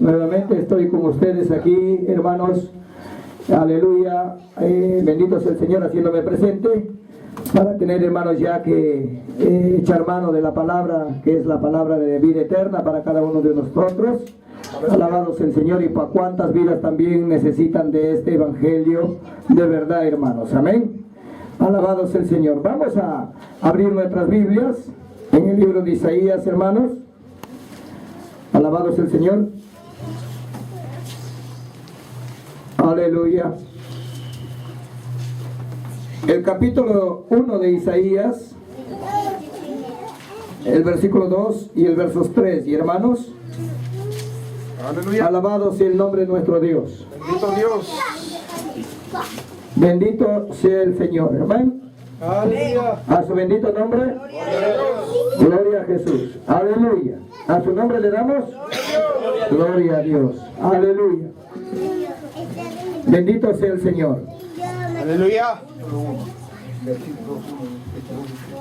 Nuevamente estoy con ustedes aquí, hermanos. Aleluya. Bendito sea el Señor haciéndome presente para tener, hermanos, ya que echar mano de la palabra, que es la palabra de vida eterna para cada uno de nosotros. Alabados el Señor, y para cuántas vidas también necesitan de este evangelio de verdad, hermanos. Amén. Alabados el Señor. Vamos a abrir nuestras Biblias en el libro de Isaías, hermanos. Alabados el Señor. Aleluya. El capítulo 1 de Isaías, el versículo 2 y el verso 3. Y hermanos, aleluya. Alabado sea el nombre de nuestro Dios. Bendito Dios. Bendito sea el Señor. Amén. Aleluya. A su bendito nombre. Gloria a Jesús. Aleluya. A su nombre le damos gloria a Dios. Aleluya. Bendito sea el Señor. Aleluya.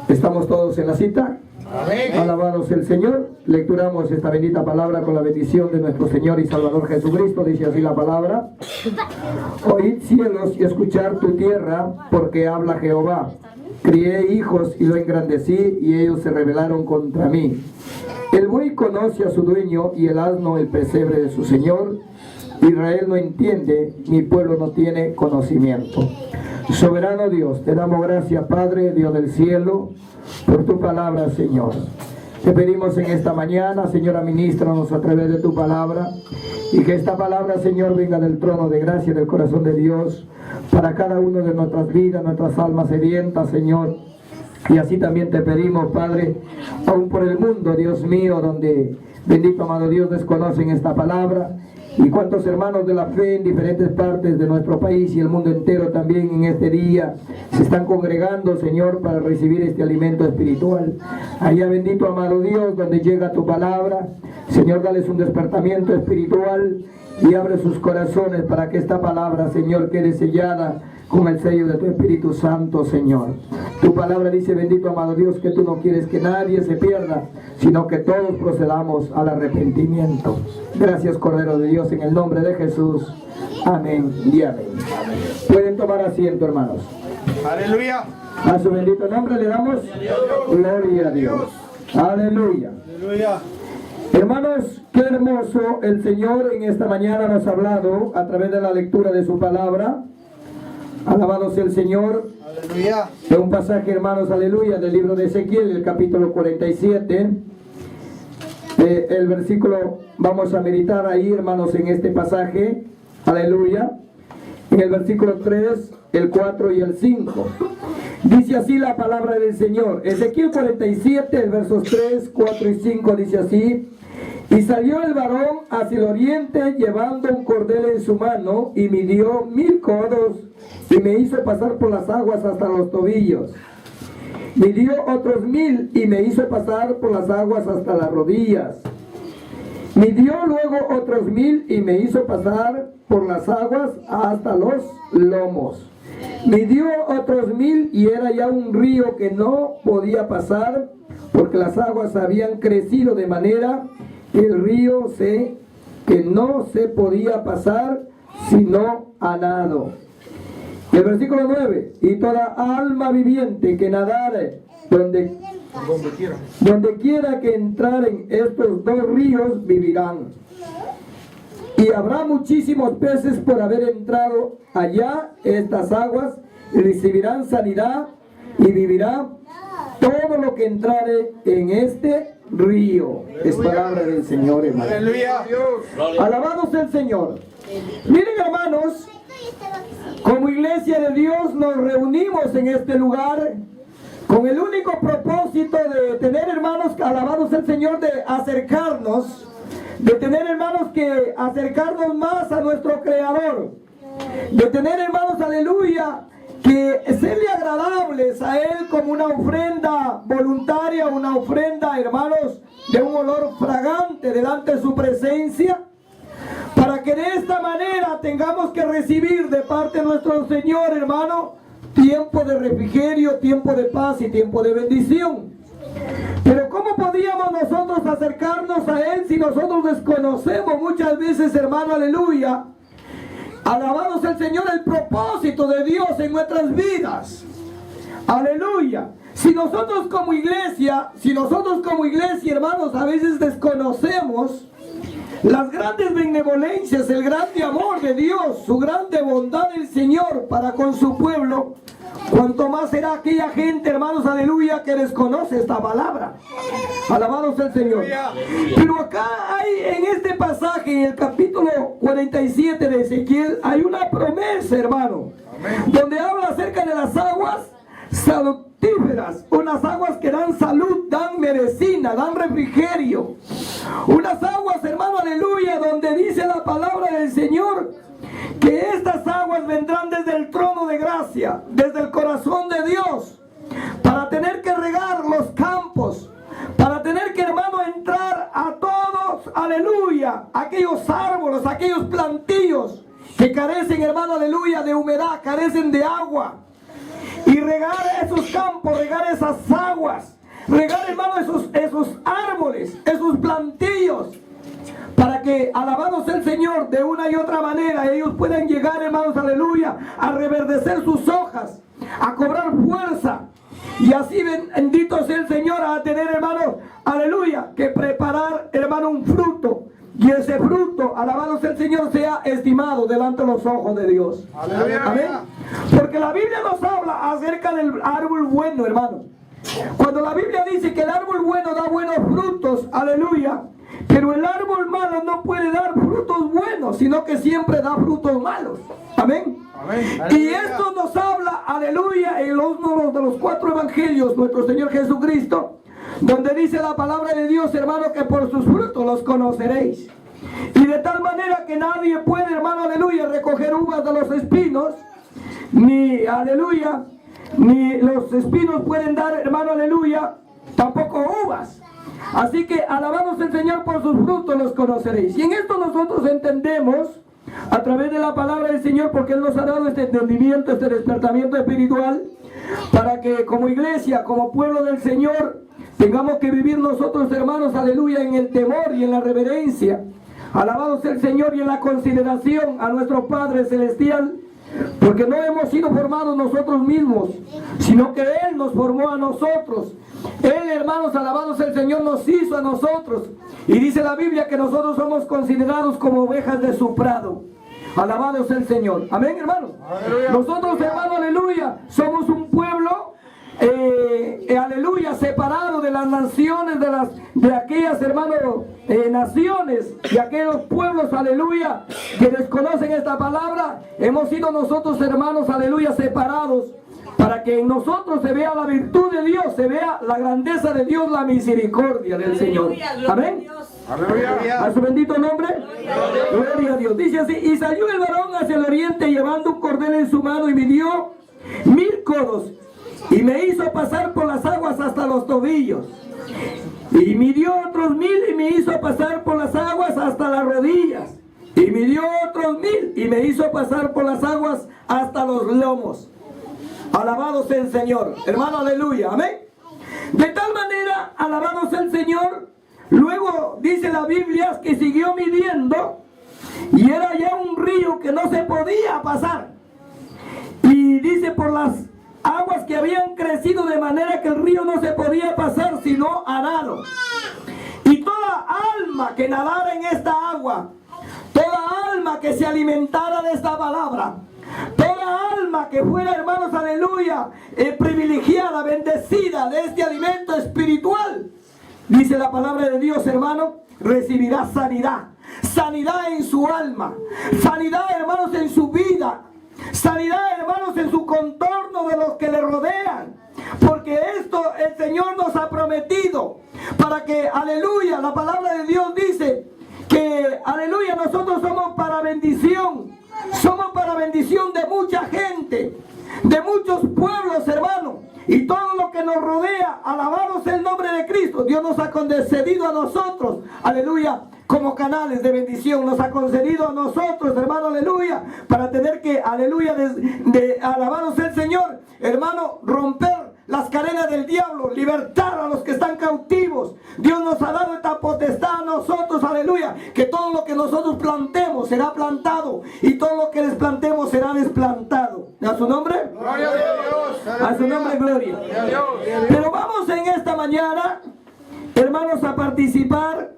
¿Estamos todos en la cita? Amén. Alabados el Señor. Lecturamos esta bendita palabra con la bendición de nuestro Señor y Salvador Jesucristo. Dice así la palabra: Oíd cielos y escuchar tu tierra, porque habla Jehová. Crié hijos y lo engrandecí, y ellos se rebelaron contra mí. El buey conoce a su dueño, y el asno el pesebre de su señor. Israel no entiende, mi pueblo no tiene conocimiento. Soberano Dios, te damos gracias, Padre, Dios del cielo, por tu palabra, Señor. Te pedimos en esta mañana, Señor, ministranos a través de tu palabra, y que esta palabra, Señor, venga del trono de gracia del corazón de Dios para cada uno de nuestras vidas, nuestras almas sedientas, Señor. Y así también te pedimos, Padre, aún por el mundo, Dios mío, donde, bendito amado Dios, desconocen esta palabra. Y cuántos hermanos de la fe en diferentes partes de nuestro país y el mundo entero también en este día se están congregando, Señor, para recibir este alimento espiritual. Allá, bendito amado Dios, donde llega tu palabra, Señor, dales un despertamiento espiritual y abre sus corazones para que esta palabra, Señor, quede sellada con el sello de tu Espíritu Santo, Señor. Tu palabra dice, bendito amado Dios, que tú no quieres que nadie se pierda, sino que todos procedamos al arrepentimiento. Gracias, Cordero de Dios, en el nombre de Jesús. Amén y amén. Pueden tomar asiento, hermanos. Aleluya. A su bendito nombre le damos gloria a Dios. Aleluya. Aleluya. Hermanos, qué hermoso el Señor en esta mañana nos ha hablado a través de la lectura de su palabra. Alabado sea el Señor. Aleluya. De un pasaje, hermanos, aleluya, del libro de Ezequiel, el capítulo 47. El versículo, vamos a meditar ahí, hermanos, en este pasaje. Aleluya. En el versículo 3, el 4 y el 5. Dice así la palabra del Señor. Ezequiel 47, el versos 3, 4 y 5 dice así: Y salió el varón hacia el oriente llevando un cordel en su mano, y midió 1000 codos, y me hizo pasar por las aguas hasta los tobillos. Midió otros 1000, y me hizo pasar por las aguas hasta las rodillas. Midió luego otros 1000, y me hizo pasar por las aguas hasta los lomos. Midió otros 1000, y era ya un río que no podía pasar, porque las aguas habían crecido de manera que el río que no se podía pasar sino a nado. El versículo 9: Y toda alma viviente que nadare donde quiera que entraren estos dos ríos vivirán. Y habrá muchísimos peces por haber entrado allá estas aguas, y recibirán sanidad, y vivirá todo lo que entrare en este río. Es palabra del Señor, hermano. Aleluya. Alabado sea el Señor. Miren, hermanos, como iglesia de Dios nos reunimos en este lugar con el único propósito de tener, hermanos, alabados el Señor, de acercarnos, de tener, hermanos, que acercarnos más a nuestro Creador, de tener, hermanos, aleluya, que serle agradables a Él como una ofrenda voluntaria, una ofrenda, hermanos, de un olor fragante delante de su presencia, para que de esta manera tengamos que recibir de parte de nuestro Señor, hermano, tiempo de refrigerio, tiempo de paz y tiempo de bendición. Pero ¿cómo podíamos nosotros acercarnos a Él si nosotros desconocemos muchas veces, hermano, aleluya? Alabado sea el Señor, el propósito de Dios en nuestras vidas. Aleluya. Si nosotros como iglesia, hermanos, a veces desconocemos las grandes benevolencias, el grande amor de Dios, su grande bondad del Señor para con su pueblo, cuanto más será aquella gente, hermanos, aleluya, que desconoce esta palabra. Alabado sea el Señor. Pero acá hay, en este pasaje, en el capítulo 47 de Ezequiel, hay una promesa, hermano, donde habla acerca de las aguas salutíferas, unas aguas que dan salud, dan medicina, dan refrigerio, unas aguas, hermano, aleluya, donde dice la palabra del Señor que estas aguas vendrán desde el trono de gracia, desde el corazón de Dios, para tener que regar los campos, para tener que, hermano, entrar a todos, aleluya, aquellos árboles, aquellos plantillos que carecen, hermano, aleluya, de humedad, carecen de agua, y regar esos campos, regar esas aguas, regar, hermano, esos árboles, esos plantillos, para que, alabado sea el Señor, de una y otra manera ellos puedan llegar, hermanos, aleluya, a reverdecer sus hojas, a cobrar fuerza, y así, bendito sea el Señor, a tener, hermanos, aleluya, que preparar, hermano, un fruto, y ese fruto, alabado sea el Señor, sea estimado delante de los ojos de Dios. Aleluya. Amén. Porque la Biblia nos habla acerca del árbol bueno, hermano. Cuando la Biblia dice que el árbol bueno da buenos frutos, aleluya, pero el árbol malo no puede dar frutos buenos, sino que siempre da frutos malos. Amén. Amén. Y esto nos habla, aleluya, en uno de los 4 evangelios, nuestro Señor Jesucristo, donde dice la palabra de Dios, hermano, que por sus frutos los conoceréis. Y de tal manera que nadie puede, hermano, aleluya, recoger uvas de los espinos, ni, aleluya, ni los espinos pueden dar, hermano, aleluya, tampoco uvas. Así que alabamos al Señor, por sus frutos los conoceréis. Y en esto nosotros entendemos, a través de la palabra del Señor, porque Él nos ha dado este entendimiento, este despertamiento espiritual, para que como iglesia, como pueblo del Señor, tengamos que vivir nosotros, hermanos, aleluya, en el temor y en la reverencia. Alabado sea el Señor, y en la consideración a nuestro Padre Celestial, porque no hemos sido formados nosotros mismos, sino que Él nos formó a nosotros. Él, hermanos, alabado sea el Señor, nos hizo a nosotros. Y dice la Biblia que nosotros somos considerados como ovejas de su prado. Alabado sea el Señor. Amén, hermanos. Aleluya. Nosotros, hermano, aleluya, somos un pueblo, aleluya, separado de las naciones, de aquellas, hermanos, naciones, de aquellos pueblos, aleluya, que desconocen esta palabra. Hemos sido nosotros, hermanos, aleluya, separados, para que en nosotros se vea la virtud de Dios, se vea la grandeza de Dios, la misericordia del Señor. Amén. Aleluya. A su bendito nombre. Gloria a Dios. Dice así: y salió el varón hacia el oriente llevando un cordel en su mano, y midió 1000 codos, y me hizo pasar por las aguas hasta los tobillos. Y midió otros 1000, y me hizo pasar por las aguas hasta las rodillas. Y midió otros 1000, y me hizo pasar por las aguas hasta los lomos. Alabado sea el Señor, hermano, aleluya, amén. De tal manera, alabado sea el Señor. Luego dice la Biblia que siguió midiendo, y era ya un río que no se podía pasar. Y dice, por las aguas que habían crecido, de manera que el río no se podía pasar sino a nado. Y toda alma que nadara en esta agua, toda alma que se alimentara de esta palabra, toda alma que fuera, hermanos, aleluya, privilegiada, bendecida de este alimento espiritual, dice la palabra de Dios, hermano, recibirá sanidad. Sanidad en su alma, sanidad, hermanos, en su vida, sanidad, hermanos, en su contorno de los que le rodean. Porque esto el Señor nos ha prometido, para que, aleluya, la palabra de Dios dice que, aleluya, nosotros somos para bendición. Somos para bendición de mucha gente, de muchos pueblos, hermanos, y todo lo que nos rodea. Alabado sea el nombre de Cristo. Dios nos ha concedido a nosotros, aleluya, como canales de bendición. Nos ha concedido a nosotros, hermano, aleluya, para tener que, aleluya, alabado sea el Señor, hermano, romper las cadenas del diablo, libertar a los que están cautivos. Dios nos ha dado esta potestad a nosotros, aleluya, que todo lo que nosotros plantemos será plantado y todo lo que desplantemos será desplantado. ¿A su nombre? Gloria a Dios. A su nombre, gloria. Pero vamos en esta mañana, hermanos, a participar,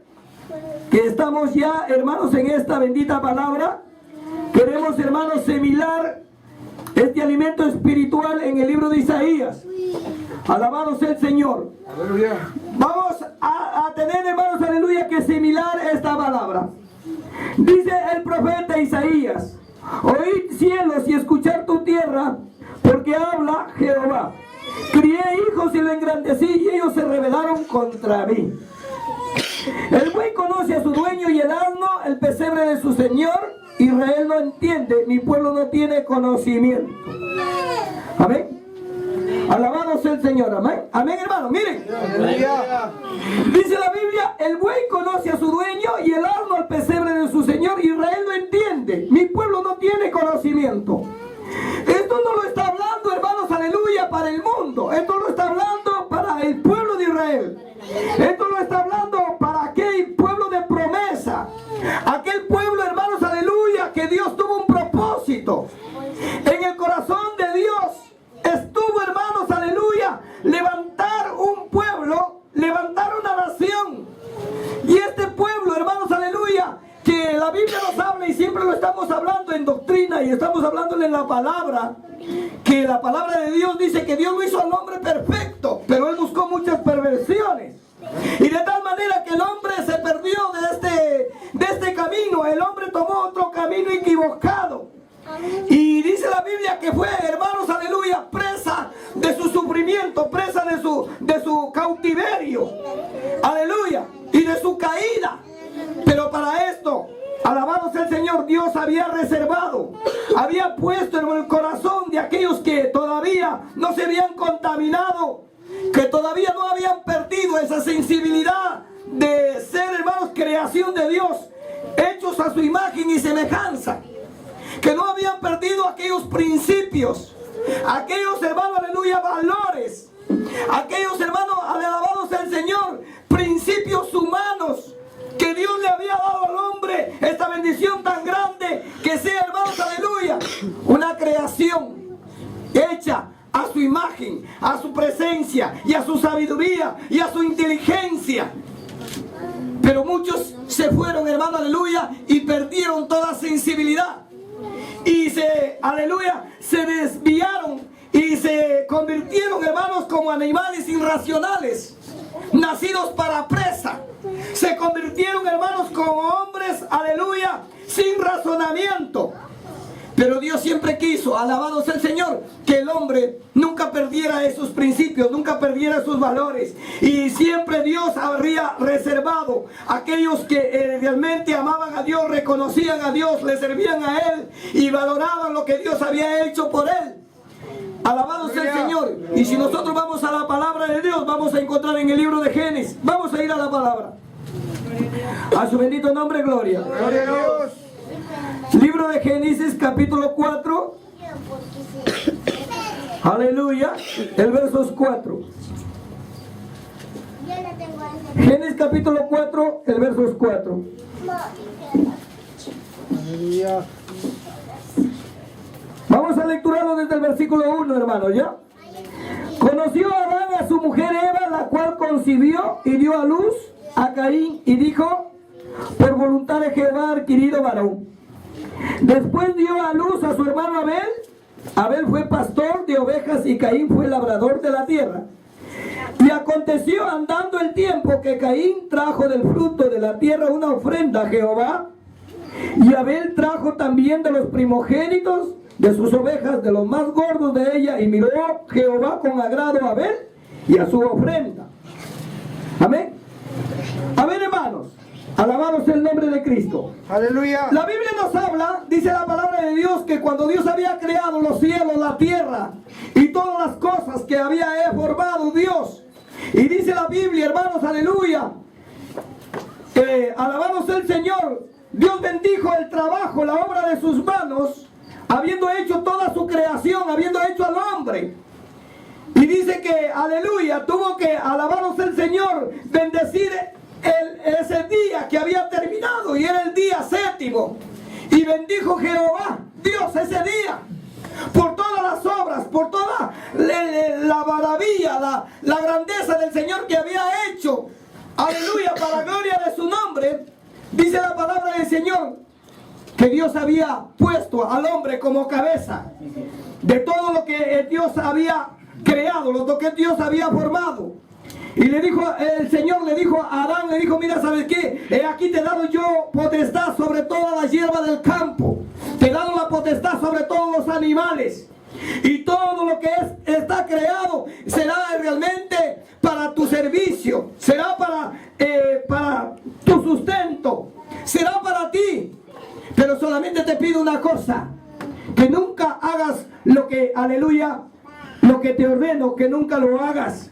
que estamos ya, hermanos, en esta bendita palabra. Queremos, hermanos, similar este alimento espiritual en el libro de Isaías. Alabado sea el Señor. Aleluya. Vamos a tener, hermanos, aleluya, que similar esta palabra. Dice el profeta Isaías: oíd cielos y escuchad tu tierra, porque habla Jehová. Crié hijos y lo engrandecí, y ellos se rebelaron contra mí. El buey conoce a su dueño y el asno el pesebre de su señor. Israel no entiende, mi pueblo no tiene conocimiento. Amén. Alabado sea el Señor. Amén. Amén, hermano. Miren. Aleluya. Dice la Biblia: el buey conoce a su dueño y el asno al pesebre de su señor. Israel no entiende, mi pueblo no tiene conocimiento. Esto no lo está hablando, hermanos, aleluya, para el mundo. Esto lo está hablando para el pueblo de Israel. Esto lo está hablando para aquel pueblo de promesa. Aquel pueblo, hermanos, aleluya, que Dios tuvo un propósito. En el corazón de Dios estuvo, hermanos, aleluya, levantar un pueblo, levantar una nación. Y este pueblo, hermanos, aleluya, que la Biblia nos habla y siempre lo estamos hablando en doctrina y estamos hablándole en la palabra, que la palabra de Dios dice que Dios lo hizo al hombre perfecto, pero él buscó muchas perversiones. Y de tal manera que el hombre se perdió de este camino, el hombre tomó otro camino equivocado. Y dice la Biblia que fue, hermanos, aleluya, presa de su sufrimiento, presa de su cautiverio, aleluya, y de su caída. Pero para esto, alabado sea el Señor, Dios había reservado, había puesto en el corazón de aquellos que todavía no se habían contaminado, que todavía no habían perdido esa sensibilidad de ser, hermanos, creación de Dios, hechos a su imagen y semejanza, que no habían perdido aquellos principios, aquellos, hermanos, aleluya, valores, aquellos, hermanos, alabados sea el Señor, principios humanos que Dios le había dado al hombre, esta bendición tan grande, que sea, hermanos, aleluya, una creación hecha a su imagen, a su presencia y a su sabiduría y a su inteligencia. Pero muchos se fueron, hermano, aleluya, y perdieron toda sensibilidad y aleluya, se desviaron y se convirtieron, hermanos, como animales irracionales, nacidos para presa. Se convirtieron, hermanos, como hombres, aleluya, sin razonamiento. Pero Dios siempre quiso, alabado sea el Señor, que el hombre nunca perdiera esos principios, nunca perdiera sus valores. Y siempre Dios habría reservado a aquellos que realmente amaban a Dios, reconocían a Dios, le servían a Él y valoraban lo que Dios había hecho por Él. Alabado sea el Señor. Y si nosotros vamos a la palabra de Dios, vamos a encontrar en el libro de Génesis. Vamos a ir a la palabra. A su bendito nombre, gloria. Gloria a Dios. Libro de Génesis, capítulo 4. Aleluya. El verso 4. Génesis capítulo 4, el verso 4. Aleluya. Vamos a lecturarlo desde el versículo 1, hermano, ¿ya? Conoció Adán a su mujer Eva, la cual concibió y dio a luz a Caín, y dijo: por voluntad de Jehová he adquirido varón. Después dio a luz a su hermano Abel. Abel fue pastor de ovejas y Caín fue labrador de la tierra. Y aconteció andando el tiempo que Caín trajo del fruto de la tierra una ofrenda a Jehová, y Abel trajo también de los primogénitos de sus ovejas, de los más gordos de ella, y miró Jehová con agrado a Abel y a su ofrenda. Amén. Amén, hermanos. Alabado sea el nombre de Cristo. Aleluya. La Biblia nos habla, dice la palabra de Dios, que cuando Dios había creado los cielos, la tierra y todas las cosas que había formado Dios, y dice la Biblia, hermanos, aleluya, alabado sea el Señor, Dios bendijo el trabajo, la obra de sus manos, habiendo hecho toda su creación, habiendo hecho al hombre. Y dice que, aleluya, tuvo que alabaros el Señor, bendecir ese día que había terminado y era el día séptimo. Y bendijo Jehová, Dios, ese día, por todas las obras, por toda la maravilla, la grandeza del Señor que había hecho. Aleluya, para la gloria de su nombre. Dice la palabra del Señor que Dios había puesto al hombre como cabeza de todo lo que Dios había creado, lo que Dios había formado. Y le dijo, el Señor le dijo a Adán, le dijo, mira, ¿sabes qué? Aquí te he dado yo potestad sobre toda la hierba del campo. Te he dado la potestad sobre todos los animales. Y todo lo que está creado será realmente para tu servicio. Será para tu sustento. Será para ti. Pero solamente te pido una cosa. Que nunca hagas lo que, aleluya, lo que te ordeno, que nunca lo hagas.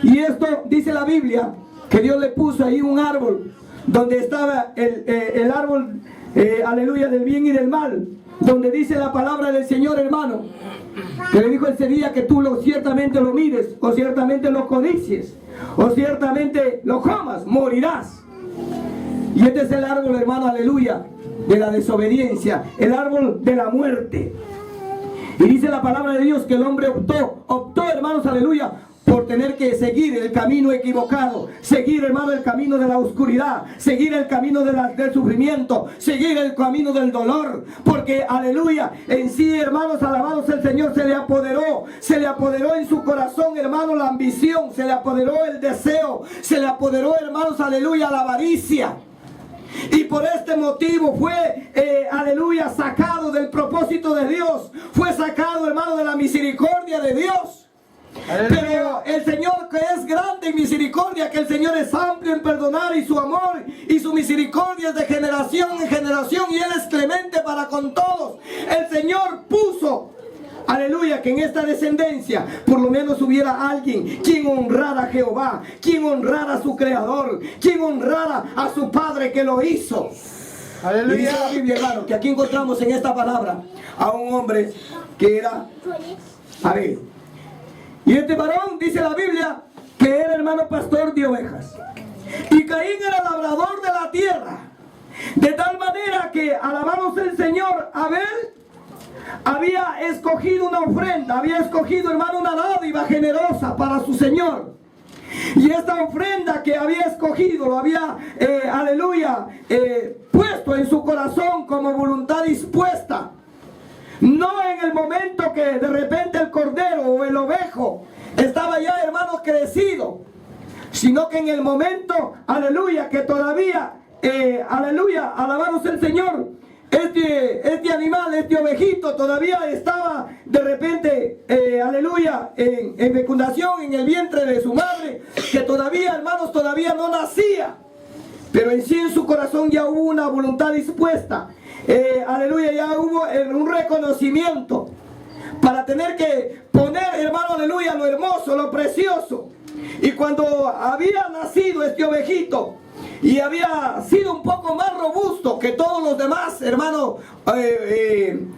Y esto dice la Biblia, que Dios le puso ahí un árbol, donde estaba el árbol, aleluya, del bien y del mal, donde dice la palabra del Señor, hermano, que le dijo ese día que tú ciertamente lo mires, o ciertamente lo codicies, o ciertamente lo comas, morirás. Y este es el árbol, hermano, aleluya, de la desobediencia, el árbol de la muerte. Y dice la palabra de Dios que el hombre optó, hermanos, aleluya, por tener que seguir el camino equivocado, seguir, hermano, el camino de la oscuridad, seguir el camino del sufrimiento, seguir el camino del dolor, porque, aleluya, en sí, hermanos, alabados el Señor, se le apoderó en su corazón, hermano, la ambición, se le apoderó el deseo, se le apoderó, hermanos, aleluya, la avaricia. Y por este motivo fue, aleluya, sacado del propósito de Dios, fue sacado, hermano, de la misericordia de Dios. Pero el Señor, que es grande en misericordia, que el Señor es amplio en perdonar, y su amor y su misericordia es de generación en generación, y Él es clemente para con todos. El Señor puso, aleluya, que en esta descendencia por lo menos hubiera alguien quien honrara a Jehová, quien honrara a su Creador, quien honrara a su Padre que lo hizo. Aleluya. Y dice la Biblia, hermano, que aquí encontramos en esta palabra a un hombre que era, a ver, y este varón, dice la Biblia, que era, hermano, pastor de ovejas. Y Caín era labrador de la tierra. De tal manera que, alabamos el Señor, Abel había escogido una ofrenda, había escogido, hermano, una dádiva generosa para su Señor. Y esta ofrenda que había escogido, lo había, aleluya, puesto en su corazón como voluntad dispuesta. No en el momento que de repente el cordero o el ovejo estaba ya, hermanos, crecido, sino que en el momento, aleluya, que todavía, aleluya, alabaros el Señor, este animal, este ovejito todavía estaba de repente, aleluya, en fecundación en el vientre de su madre, que todavía, hermanos, todavía no nacía, pero en sí en su corazón ya hubo una voluntad dispuesta. Aleluya, ya hubo un reconocimiento para tener que poner, hermano, aleluya, lo hermoso, lo precioso. Y cuando había nacido este ovejito y había sido un poco más robusto que todos los demás, hermano,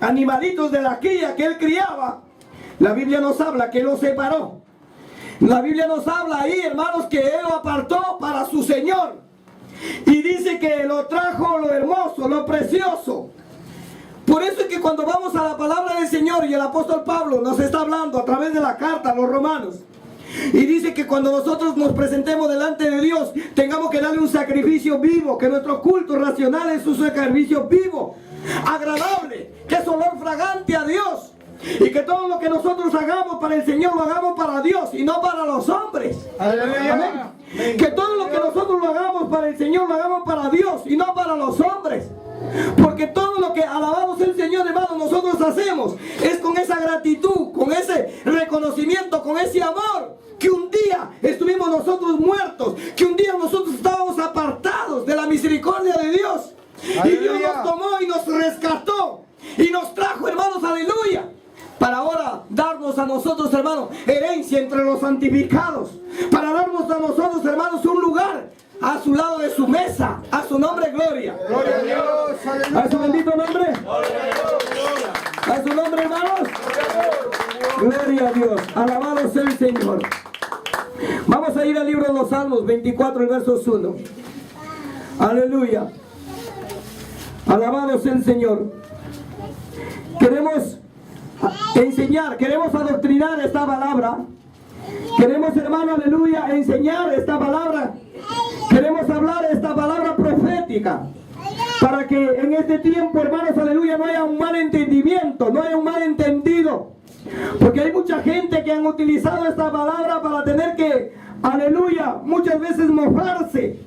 animalitos de la cría que él criaba, la Biblia nos habla que lo separó. La Biblia nos habla ahí, hermanos, que él lo apartó para su Señor. Y dice que lo trajo lo hermoso, lo precioso. Por eso es que cuando vamos a la palabra del Señor, y el apóstol Pablo nos está hablando a través de la carta a los romanos, y dice que cuando nosotros nos presentemos delante de Dios, tengamos que darle un sacrificio vivo, que nuestro culto racional es un sacrificio vivo, agradable, que es olor fragante a Dios. Y que todo lo que nosotros hagamos para el Señor lo hagamos para Dios y no para los hombres. Amén. Que todo lo que nosotros lo hagamos para el Señor lo hagamos para Dios y no para los hombres. Porque todo lo que alabamos el Señor, hermano, nosotros hacemos es con esa gratitud, con ese reconocimiento, con ese amor. Que un día estuvimos nosotros muertos, que un día nosotros estábamos apartados de la misericordia de Dios. Y Dios nos tomó y nos rescató y nos trajo, hermanos, aleluya, para ahora darnos a nosotros, hermanos, herencia entre los santificados, para darnos a nosotros, hermanos, un lugar a su lado de su mesa. A su nombre, gloria. Gloria a Dios. A su bendito nombre. A su nombre, hermanos. Gloria a Dios. Alabado sea el Señor. Vamos a ir al libro de los Salmos 24, el verso 1. Aleluya. Alabado sea el Señor. Queremos enseñar, queremos adoctrinar esta palabra. Queremos, hermano, aleluya, enseñar esta palabra. Queremos hablar esta palabra profética. Para que en este tiempo, hermanos, aleluya, no haya un mal entendimiento, no haya un mal entendido. Porque hay mucha gente que han utilizado esta palabra para tener que, aleluya, muchas veces mofarse.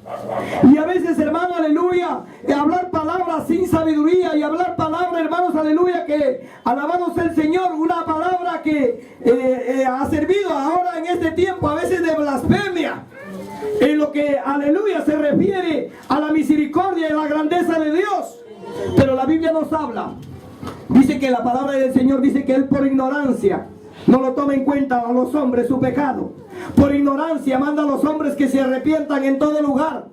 Y a veces, hermano, aleluya, hablar palabras sin sabiduría y hablar palabras, hermanos, aleluya, que alabado sea el Señor, una palabra que ha servido ahora en este tiempo a veces de blasfemia. En lo que, aleluya, se refiere a la misericordia y la grandeza de Dios. Pero la Biblia nos habla. Dice que la palabra del Señor dice que Él por ignorancia no lo toma en cuenta a los hombres su pecado. Por ignorancia manda a los hombres que se arrepientan en todo lugar.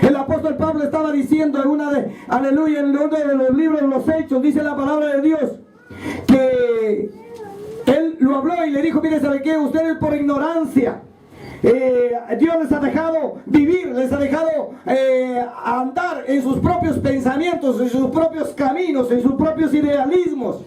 El apóstol Pablo estaba diciendo en aleluya, en uno de los libros de los Hechos, dice la palabra de Dios, que Él lo habló y le dijo, mire, ¿sabe qué? Ustedes por ignorancia, Dios les ha dejado vivir, les ha dejado andar en sus propios pensamientos, en sus propios caminos, en sus propios idealismos.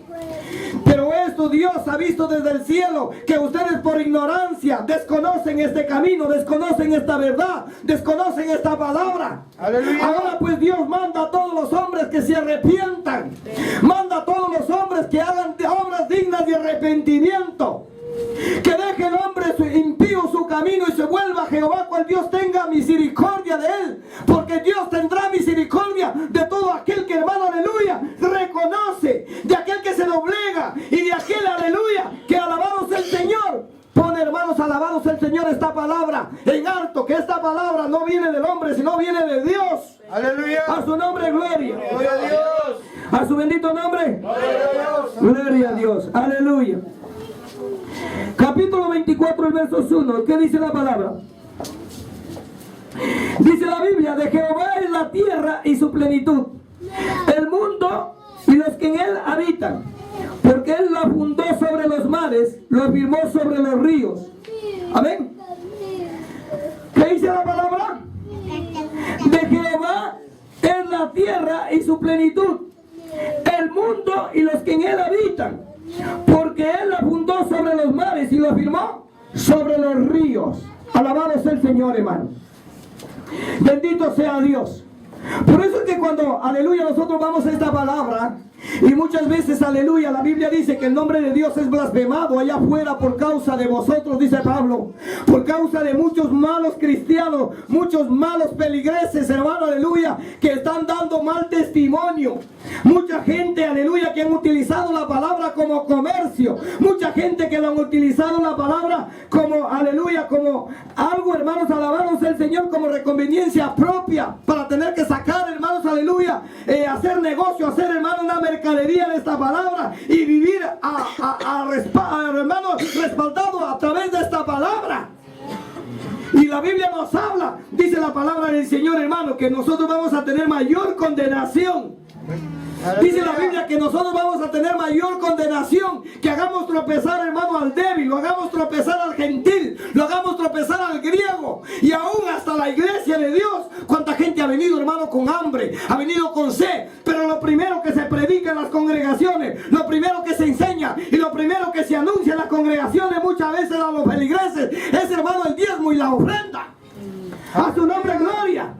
Pero esto Dios ha visto desde el cielo, que ustedes por ignorancia desconocen este camino, desconocen esta verdad, desconocen esta palabra. ¡Aleluya! Ahora pues Dios manda a todos los hombres que se arrepientan, manda a todos los hombres que hagan obras dignas de arrepentimiento. Que deje el hombre impío su camino y se vuelva a Jehová, cual Dios tenga misericordia de él. Porque Dios tendrá misericordia de todo aquel que, hermano, aleluya, reconoce, de aquel que se doblega y de aquel, aleluya, que alabado sea el Señor. Pone, hermanos, alabado sea el Señor, esta palabra en alto, que esta palabra no viene del hombre, sino viene de Dios. Aleluya. A su nombre, gloria. Gloria a Dios. A su bendito nombre. Gloria a Dios. Gloria a Dios. Aleluya. Capítulo 24, el verso 1. ¿Qué dice la palabra? Dice la Biblia, de Jehová es la tierra y su plenitud, el mundo y los que en él habitan. Porque él la fundó sobre los mares, lo afirmó sobre los ríos. Amén. ¿Qué dice la palabra? De Jehová es la tierra y su plenitud, el mundo y los que en él habitan. Porque él la fundó sobre los mares y lo afirmó sobre los ríos. Alabado sea el Señor, hermano. Bendito sea Dios. Por eso es que cuando, aleluya, nosotros vamos a esta palabra, y muchas veces, aleluya, la Biblia dice que el nombre de Dios es blasfemado allá afuera por causa de vosotros, dice Pablo, por causa de muchos malos cristianos, muchos malos peligreses, hermano, aleluya, que están dando mal testimonio. Mucha gente, aleluya, que han utilizado la palabra como comercio, mucha gente que lo han utilizado la palabra como, aleluya, como algo, hermanos, alabados el Señor, como reconveniencia propia, para tener que sacar, hermanos, aleluya, hacer negocio, hacer, hermano, una mercadería de esta palabra y vivir hermano, respaldado a través de esta palabra. Y la Biblia nos habla, dice la palabra del Señor, hermano, que nosotros vamos a tener mayor condenación. Dice la Biblia que nosotros vamos a tener mayor condenación, que hagamos tropezar, hermano, al débil, lo hagamos tropezar al gentil, lo hagamos tropezar al griego, y aún hasta la iglesia de Dios. Cuánta gente ha venido, hermano, con hambre, ha venido con sed, pero lo primero que se predica en las congregaciones, lo primero que se enseña y lo primero que se anuncia en las congregaciones muchas veces a los feligreses es, hermano, el diezmo y la ofrenda. A su nombre, gloria.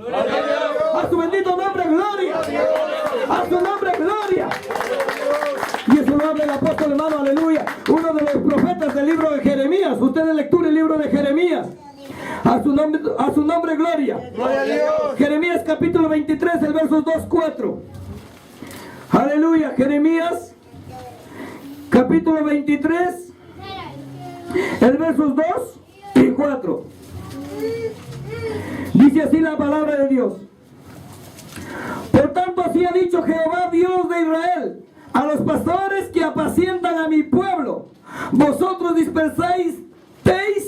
A su bendito nombre, gloria. A su nombre, gloria. Y eso lo habla el apóstol, hermano, aleluya, uno de los profetas del libro de Jeremías. Ustedes lectura el libro de Jeremías. A su nombre, gloria. Gloria a Dios. Jeremías capítulo 23, el versos 2, 4. Aleluya. Jeremías capítulo 23, el versos 2 y 4. Dice así la palabra de Dios. Por tanto, así ha dicho Jehová, Dios de Israel, a los pastores que apacientan a mi pueblo: vosotros dispersasteis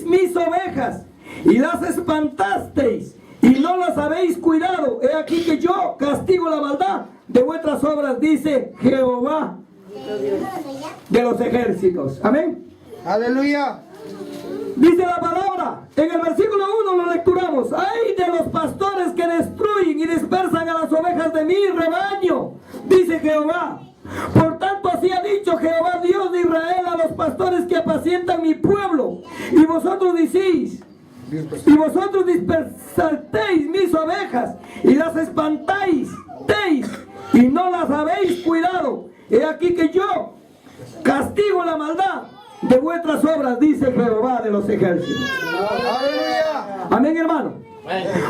mis ovejas y las espantasteis y no las habéis cuidado. He aquí que yo castigo la maldad de vuestras obras, dice Jehová de los ejércitos. Amén. Aleluya. Dice la palabra, en el versículo 1 lo lecturamos: ay de los pastores que destruyen y dispersan a las ovejas de mi rebaño, dice Jehová. Por tanto así ha dicho Jehová Dios de Israel a los pastores que apacientan mi pueblo. Y vosotros decís, y vosotros dispersasteis mis ovejas y las espantáis y no las habéis cuidado. He aquí que yo castigo la maldad de vuestras obras, dice Jehová de los ejércitos. Aleluya. Amén, hermano.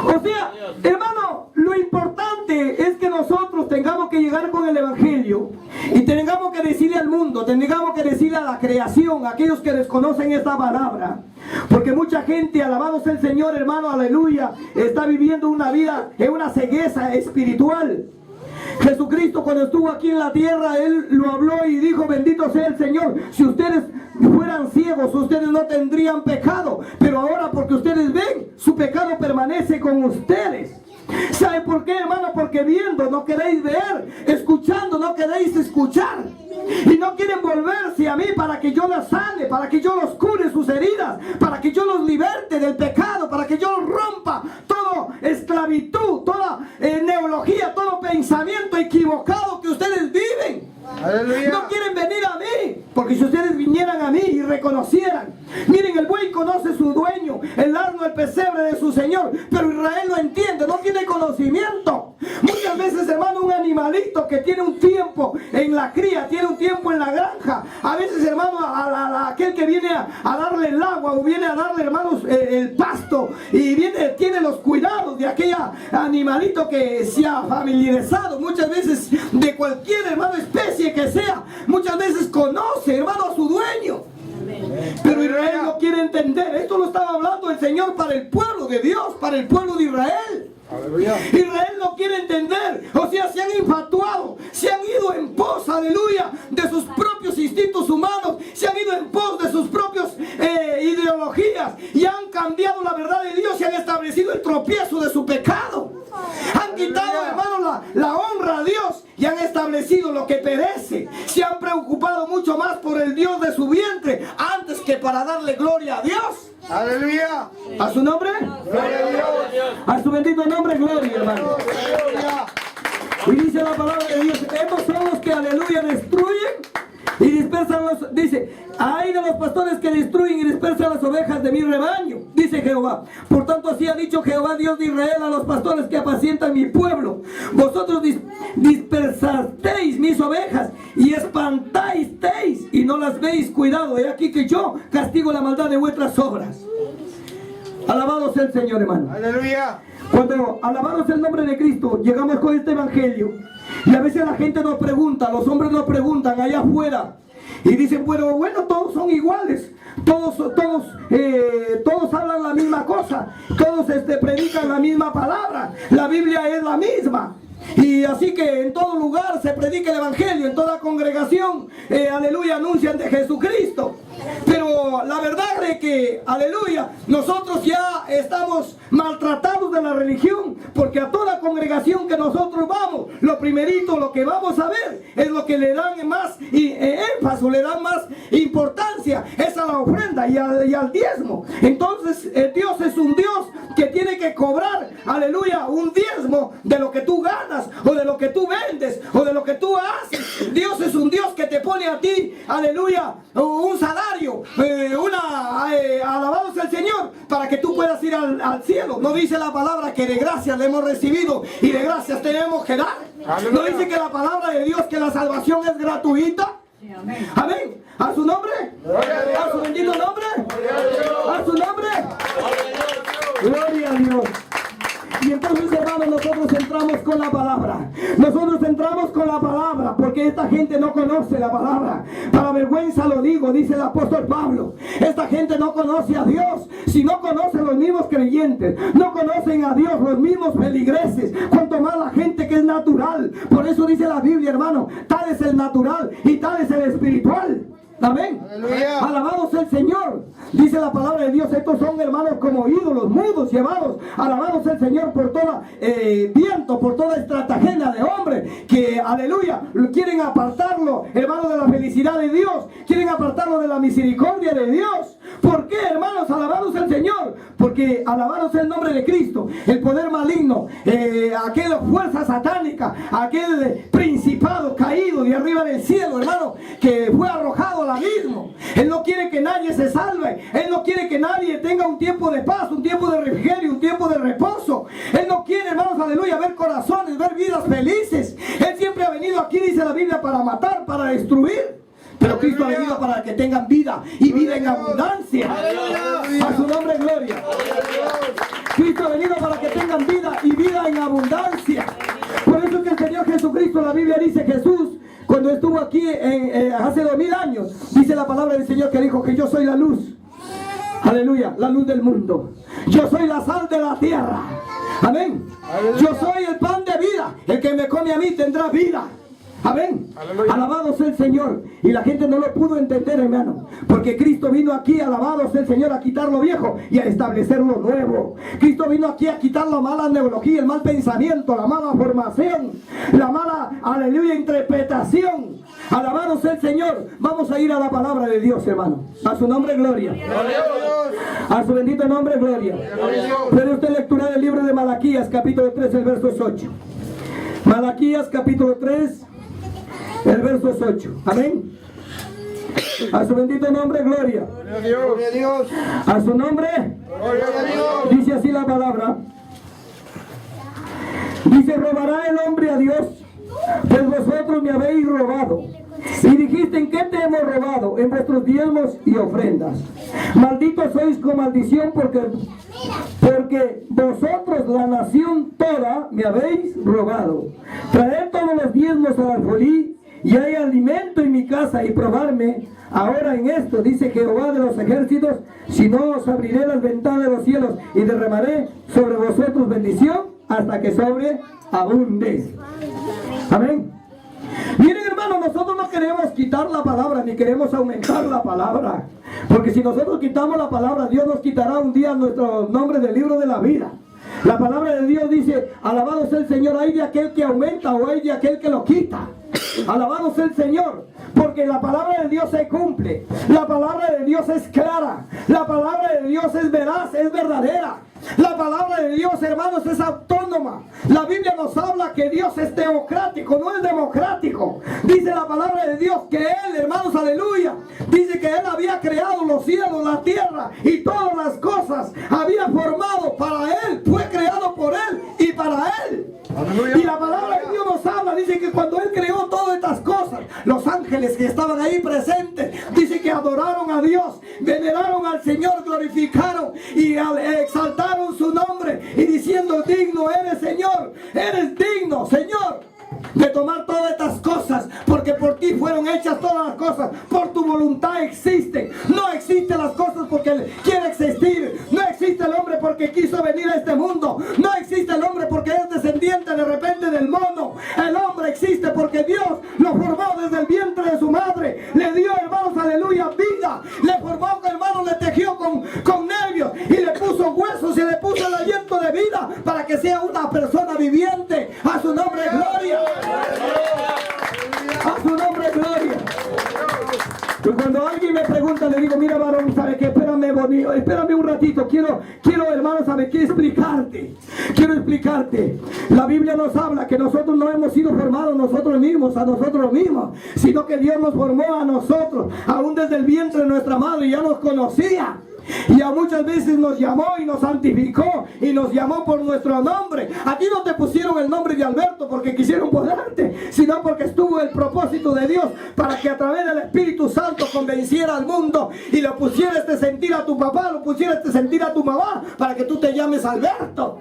O sea, hermano, lo importante es que nosotros tengamos que llegar con el evangelio y tengamos que decirle al mundo, tengamos que decirle a la creación, a aquellos que desconocen esta palabra, porque mucha gente, alabado sea el Señor, hermano, aleluya, está viviendo una vida en una cegueza espiritual. Jesucristo, cuando estuvo aquí en la tierra, Él lo habló y dijo: bendito sea el Señor. Si ustedes fueran ciegos, ustedes no tendrían pecado, pero ahora porque ustedes ven, su pecado permanece con ustedes. ¿Saben por qué, hermano? Porque viendo no queréis ver, escuchando no queréis escuchar, y no quieren volverse a mí para que yo las sane, para que yo los cure sus heridas, para que yo los liberte del pecado, para que yo los rompa toda esclavitud, toda neología, todo pensamiento equivocado que ustedes viven. Aleluya. No quieren venir a mí, porque si ustedes vinieran a mí y reconocieran, miren, el buey conoce su dueño, el asno el pesebre de su señor, pero Israel no entiende, no tiene conocimiento. Muchas veces, hermano, un animalito que tiene un tiempo en la cría, tiene un tiempo en la granja, a veces, hermano, a aquel que viene a darle el agua o viene a darle, hermanos, el pasto, y tiene los cuidados de aquel animalito que se ha familiarizado muchas veces de cualquier, hermano, especie que sea, muchas veces conoce, hermano, a su dueño. Pero Israel no quiere entender. Esto lo estaba hablando el Señor para el pueblo de Dios, para el pueblo de Israel. Aleluya. Israel no quiere entender, o sea, se han infatuado, se han ido en pos, aleluya, de sus propios instintos humanos, se han ido en pos de sus propias ideologías, y han cambiado la verdad de Dios y han establecido el tropiezo de su pecado. Han quitado, hermano, la honra a Dios y han establecido lo que perece. Se han preocupado mucho más por el Dios de su vientre antes que para darle gloria a Dios. Aleluya. ¿A su nombre? Gloria a Dios. A su bendito nombre, gloria, hermano. Aleluya. Y dice la palabra de Dios: estos son los que, aleluya, destruyen y dispersan los, dice, ay de los pastores que destruyen y dispersan las ovejas de mi rebaño, dice Jehová. Por tanto así ha dicho Jehová Dios de Israel a los pastores que apacientan mi pueblo: vosotros dispersasteis mis ovejas y espantasteis y no las veis cuidado. He aquí que yo castigo la maldad de vuestras obras. Alabado sea el Señor, hermano. Aleluya. Cuando alabamos el nombre de Cristo, llegamos con este evangelio, y a veces la gente nos pregunta, los hombres nos preguntan allá afuera, y dicen: bueno, todos son iguales, todos hablan la misma cosa, todos predican la misma palabra, la Biblia es la misma. Y así que en todo lugar se predica el evangelio, en toda congregación, aleluya, anuncian de Jesucristo. Pero la verdad es que, aleluya, nosotros ya estamos maltratados de la religión, porque a toda congregación que nosotros vamos, lo primerito, lo que vamos a ver, es lo que le dan más énfasis, le dan más importancia, es a la ofrenda y al diezmo. Entonces, Dios es un Dios que tiene que cobrar, aleluya, un diezmo de lo que tú ganas, o de lo que tú vendes, o de lo que tú haces. Dios es un Dios que te pone a ti, aleluya, un salario, alabado sea el Señor, para que tú puedas ir al cielo. No dice la palabra que de gracias le hemos recibido y de gracias tenemos que dar. Aleluya. No dice que la palabra de Dios, que la salvación es gratuita. Amén. Amén. ¿A su nombre? ¿A su bendito nombre? ¿A su nombre? Gloria a Dios. Y entonces, hermanos, nosotros entramos con la palabra. Nosotros entramos con la palabra, porque esta gente no conoce la palabra. Para vergüenza lo digo, dice el apóstol Pablo. Esta gente no conoce a Dios. Si no conocen los mismos creyentes, no conocen a Dios los mismos feligreses, cuanto más la gente que es natural. Por eso dice la Biblia, hermano, tal es el natural y tal es el espiritual. Amén. Aleluya. Alabado sea el Señor. Dice la palabra de Dios, estos son hermanos como ídolos mudos llevados. Alabado sea el Señor por toda viento, por toda estratagema de hombre que, aleluya, quieren apartarlo, hermanos, de la felicidad de Dios. Quieren apartarlo de la misericordia de Dios. ¿Por qué, hermanos? Alabado sea el Señor. Porque alabado sea el nombre de Cristo. El poder maligno, aquella fuerza satánica, aquel principado caído de arriba del cielo, hermano, que fue arrojado al abismo. Él no quiere que nadie se salve. Él no quiere que nadie tenga un tiempo de paz, un tiempo de refrigerio, un tiempo de reposo. Él no quiere, hermanos, aleluya, ver corazones, ver vidas felices. Él siempre ha venido aquí, dice la Biblia, para matar, para destruir. Pero Cristo ha venido para que tengan vida y vida en abundancia. A su nombre, gloria. Cristo ha venido para que tengan vida y vida en abundancia. Por eso es que el Señor Jesucristo, la Biblia dice, Jesús, cuando estuvo aquí hace 2000 años, dice la palabra del Señor que dijo que yo soy la luz. Aleluya, la luz del mundo. Yo soy la sal de la tierra. Amén. Yo soy el pan de vida. El que me come a mí tendrá vida. Amén. Aleluya. Alabado sea el Señor. Y la gente no lo pudo entender, hermano, porque Cristo vino aquí, alabado sea el Señor, a quitar lo viejo y a establecer lo nuevo. Cristo vino aquí a quitar la mala neurología, el mal pensamiento, la mala formación, la mala, aleluya, interpretación. Alabado sea el Señor. Vamos a ir a la palabra de Dios, hermano. A su nombre, gloria. A su bendito nombre, gloria. Puede usted lecturar el libro de Malaquías, capítulo 3, el verso 8. Malaquías, capítulo 3, el verso 8. Amén. A su bendito nombre, gloria. Gloria a Dios. A su nombre. Gloria a Dios. Dice así la palabra. Dice: robará el hombre a Dios, pues vosotros me habéis robado. Y dijiste: ¿en qué te hemos robado? En vuestros diezmos y ofrendas. Malditos sois con maldición, porque vosotros, la nación toda, me habéis robado. Traed todos los diezmos al alfolí, y hay alimento en mi casa, y probarme ahora en esto, dice Jehová de los ejércitos, si no os abriré las ventanas de los cielos y derramaré sobre vosotros bendición hasta que sobreabunde. Amén. Miren, hermano, nosotros no queremos quitar la palabra, ni queremos aumentar la palabra, porque si nosotros quitamos la palabra, Dios nos quitará un día nuestro nombre del libro de la vida. La palabra de Dios dice: alabado sea el Señor, hay de aquel que aumenta o hay de aquel que lo quita. Alabado sea el Señor, porque la palabra de Dios se cumple. La palabra de Dios es clara. La palabra de Dios es veraz, es verdadera. La palabra de Dios, hermanos, es autónoma. La Biblia nos habla que Dios es teocrático, no es democrático. Dice la palabra de Dios que Él, hermanos, aleluya, dice que Él había creado los cielos, la tierra y todas las cosas. Había formado para Él, fue creado por Él y para Él. Aleluya. Y la palabra de Dios nos habla, dice que cuando Él creó todas estas cosas, los ángeles que estaban ahí presentes, dice que adoraron a Dios, veneraron al Señor, glorificaron y exaltaron su nombre, y diciendo: digno eres, Señor, eres digno, Señor, de tomar todas estas cosas, porque por ti fueron hechas todas las cosas, por tu voluntad existen. No existen las cosas porque quiere existir. No existe el hombre porque quiso venir a este mundo. No existe el hombre porque es descendiente de repente del mono. El hombre existe porque Dios lo formó desde el vientre de su madre. Le dio, hermanos, aleluya, vida. Le formó, hermanos, le tejió con nervios y le puso huesos y le puso el aliento de vida para que sea una persona viviente. A su nombre, gloria. A su nombre, gloria. Y cuando alguien me pregunta, le digo: mira, varón, ¿sabe qué? Espérame, bonito, espérame un ratito. Quiero, hermano, ¿sabe qué? Quiero explicarte. La Biblia nos habla que nosotros no hemos sido formados nosotros mismos, sino que Dios nos formó a nosotros, aún desde el vientre de nuestra madre, ya nos conocía. Y a muchas veces nos llamó y nos santificó y nos llamó por nuestro nombre. A ti no te pusieron el nombre de Alberto porque quisieron ponerte, sino porque estuvo el propósito de Dios para que a través del Espíritu Santo convenciera al mundo y le pusiera este sentir a tu papá, lo pusiera este sentir a tu mamá, para que tú te llames Alberto.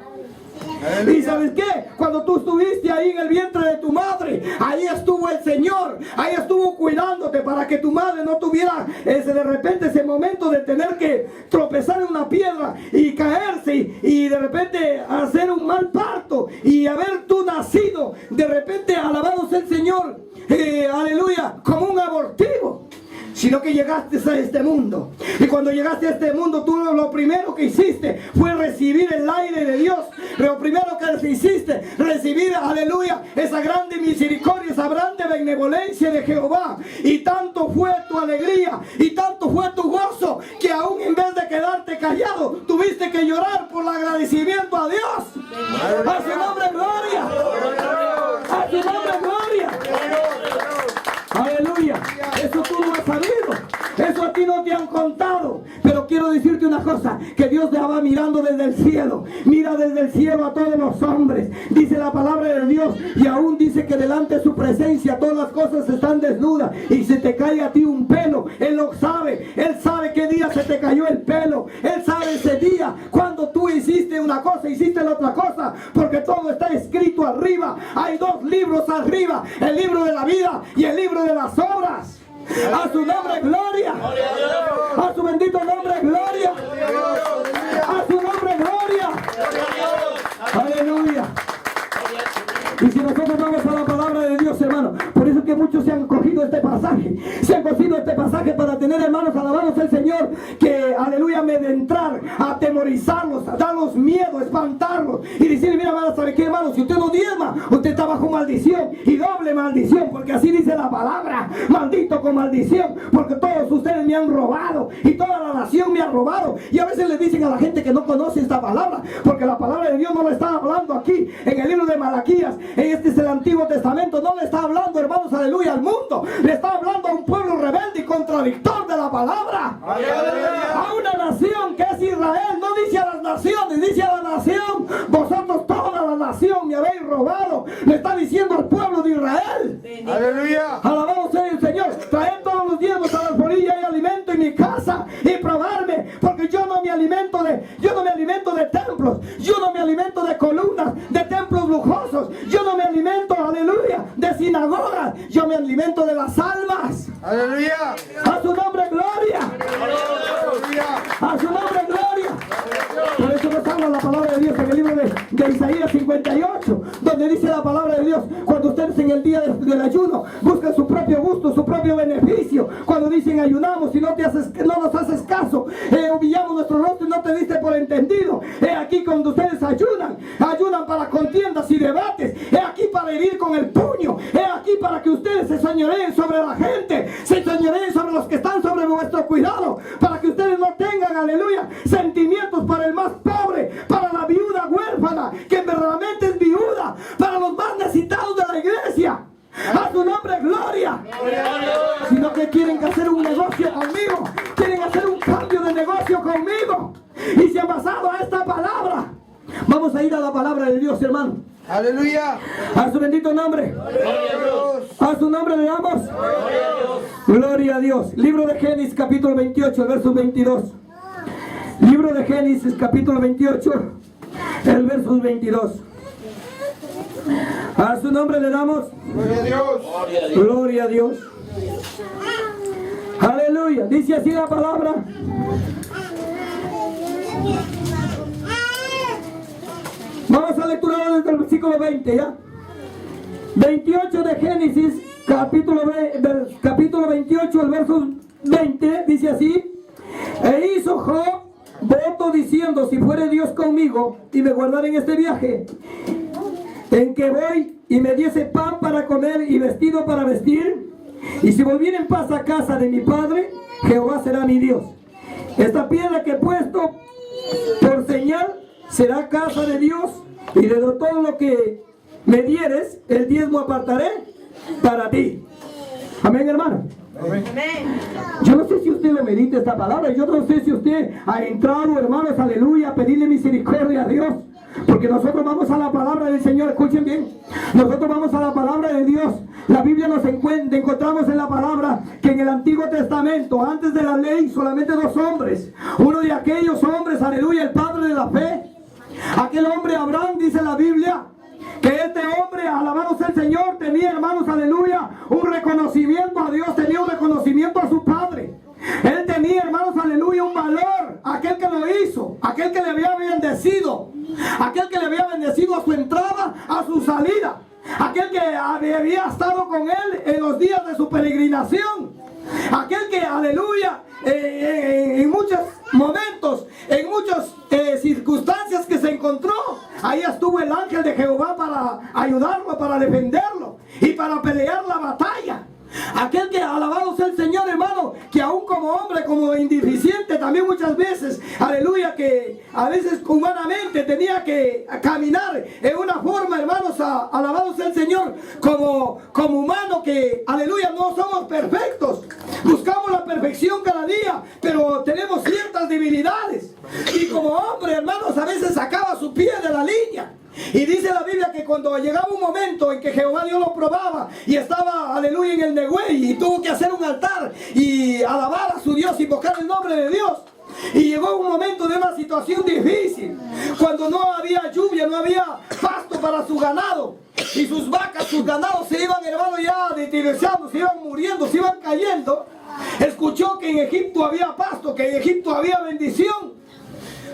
Y ¿sabes qué? Cuando tú estuviste ahí en el vientre de tu madre, ahí estuvo el Señor, ahí estuvo cuidándote para que tu madre no tuviera de repente ese momento de tener que tropezar en una piedra y caerse y de repente hacer un mal parto y haber tú nacido de repente, alabado sea el Señor, aleluya, como un abortivo. sino que llegaste a este mundo. Y cuando llegaste a este mundo, tú lo primero que hiciste fue recibir el aire de Dios. Lo primero que hiciste, recibir, aleluya, esa grande misericordia, esa grande benevolencia de Jehová. Y tanto fue tu alegría y tanto fue tu gozo, que aún en vez de quedarte callado, tuviste que llorar por el agradecimiento a Dios. A su nombre gloria. A su nombre gloria. Aleluya. Eso tú no has sabido. Eso a ti no te han contado. Pero quiero decirte una cosa, que Dios te va mirando desde el cielo. Mira desde el cielo a todos los hombres. Dice la palabra de Dios, y aún dice que delante de su presencia todas las cosas están desnudas. Y se te cae a ti un pelo, Él lo sabe. Él sabe qué día se te cayó el pelo. Él sabe ese día cuando tú hiciste una cosa, hiciste la otra cosa. Porque todo está escrito arriba. Hay dos libros arriba, el libro de la vida y el libro de las obras. A su nombre gloria. A su bendito nombre gloria. A su nombre gloria. Aleluya. Y si nosotros vamos a la palabra de Dios, hermano, por eso es que muchos se han cogido este pasaje. Se han cogido este pasaje para tener, hermanos, alabados al Señor, que, aleluya, amedrentar, atemorizarlos, a darlos miedo, espantarlos. Y decirle, mira, hermano, ¿sabe qué, hermano? Si usted no diezma, usted está bajo maldición y doble maldición, porque así dice la palabra. Maldito con maldición, porque todos ustedes me han robado y toda la nación me ha robado. Y a veces le dicen a la gente que no conoce esta palabra, porque la palabra de Dios no lo está hablando aquí en el libro de Malaquías. Este es el Antiguo Testamento. No le está hablando, hermanos, aleluya, al mundo. Le está hablando a un pueblo rebelde y contradictor de la palabra. Aleluya. A una nación que es Israel. No dice a las naciones, dice a la nación. Vosotros toda la nación me habéis robado. Le está diciendo al pueblo de Israel. Aleluya. Alabado sea el Señor. Traed todos los diezmos a la alforilla y alimento en mi casa y probarme, porque yo no me alimento de templos, yo no me alimento de columnas, de templos lujosos, yo no me alimento, aleluya, de sinagogas, yo me alimento de las almas. Aleluya. A su nombre gloria. Aleluya. A su nombre gloria. Por eso nos habla la palabra de Dios en el libro de Isaías 58, donde dice la palabra de Dios, cuando ustedes en el día del ayuno buscan su propio gusto, su propio beneficio, cuando dicen ayunamos y no nos haces caso, humillamos nuestro rostro y no te diste por entendido. Aquí cuando ustedes ayunan para contiendas y debates, aquí para herir con el puño, aquí para que ustedes se señoreen sobre la gente, se señoreen sobre los que están sobre vuestro cuidado, para que ustedes no tengan, aleluya, sentimientos para el más pobre, para la viuda huérfana, que verdaderamente es viuda, para los más necesitados de la iglesia. A su nombre gloria. Sino que quieren hacer un negocio conmigo, quieren hacer un cambio de negocio conmigo, y se han basado a esta palabra. Vamos a ir a la palabra de Dios, hermano. Aleluya. A su bendito nombre. A su nombre le damos. Gloria a Dios. Libro de Génesis capítulo 28, el verso 22. Libro de Génesis capítulo 28, el verso 22. A su nombre le damos. Gloria a Dios. Gloria a Dios. Aleluya. Dice así la palabra. Vamos a lecturar desde el versículo 20, ¿ya? 28 de Génesis, capítulo 28, el verso 20, dice así. E hizo Job voto diciendo, si fuere Dios conmigo y me guardara en este viaje en que voy, y me diese pan para comer y vestido para vestir, y si volviera en paz a casa de mi padre, Jehová será mi Dios. Esta piedra que he puesto por señal será casa de Dios, y de todo lo que me dieres, el diezmo apartaré para ti. Amén, hermano. Amén. Yo no sé si usted lo medita esta palabra, yo no sé si usted ha entrado, hermanos, aleluya, a pedirle misericordia a Dios. Porque nosotros vamos a la palabra del Señor, escuchen bien. Nosotros vamos a la palabra de Dios. La Biblia nos encontramos en la palabra que en el Antiguo Testamento, antes de la ley, solamente dos hombres. Uno de aquellos hombres, aleluya, el padre de la fe. Aquel hombre Abraham, dice la Biblia, que este hombre, alabado sea el Señor, tenía, hermanos, aleluya, un reconocimiento a Dios, tenía un reconocimiento a su padre. Él tenía, hermanos, aleluya, un valor. Aquel que lo hizo, aquel que le había bendecido, aquel que le había bendecido a su entrada, a su salida, aquel que había estado con él en los días de su peregrinación. Aquel que, aleluya, en muchos momentos, en muchas circunstancias que se encontró, ahí estuvo el ángel de Jehová para ayudarlo, para defenderlo y para pelear la batalla. Aquel que, alabado sea el Señor, hermano, que aún como hombre, como indeficiente también muchas veces, aleluya, que a veces humanamente tenía que caminar en una forma, hermanos, alabado sea el Señor, como humano, que, aleluya, no somos perfectos. Buscamos la perfección cada día, pero tenemos ciertas debilidades. Y como hombre, hermanos, a veces sacaba su pie de la línea. Y dice la Biblia que cuando llegaba un momento en que Jehová Dios lo probaba y estaba, aleluya, en el Negüey y tuvo que hacer un altar y alabar a su Dios, invocar el nombre de Dios. Y llegó un momento de una situación difícil, cuando no había lluvia, no había pasto para su ganado. Y sus vacas, sus ganados se iban, hermano, ya deteriorando, se iban muriendo, se iban cayendo. Escuchó que en Egipto había pasto, que en Egipto había bendición.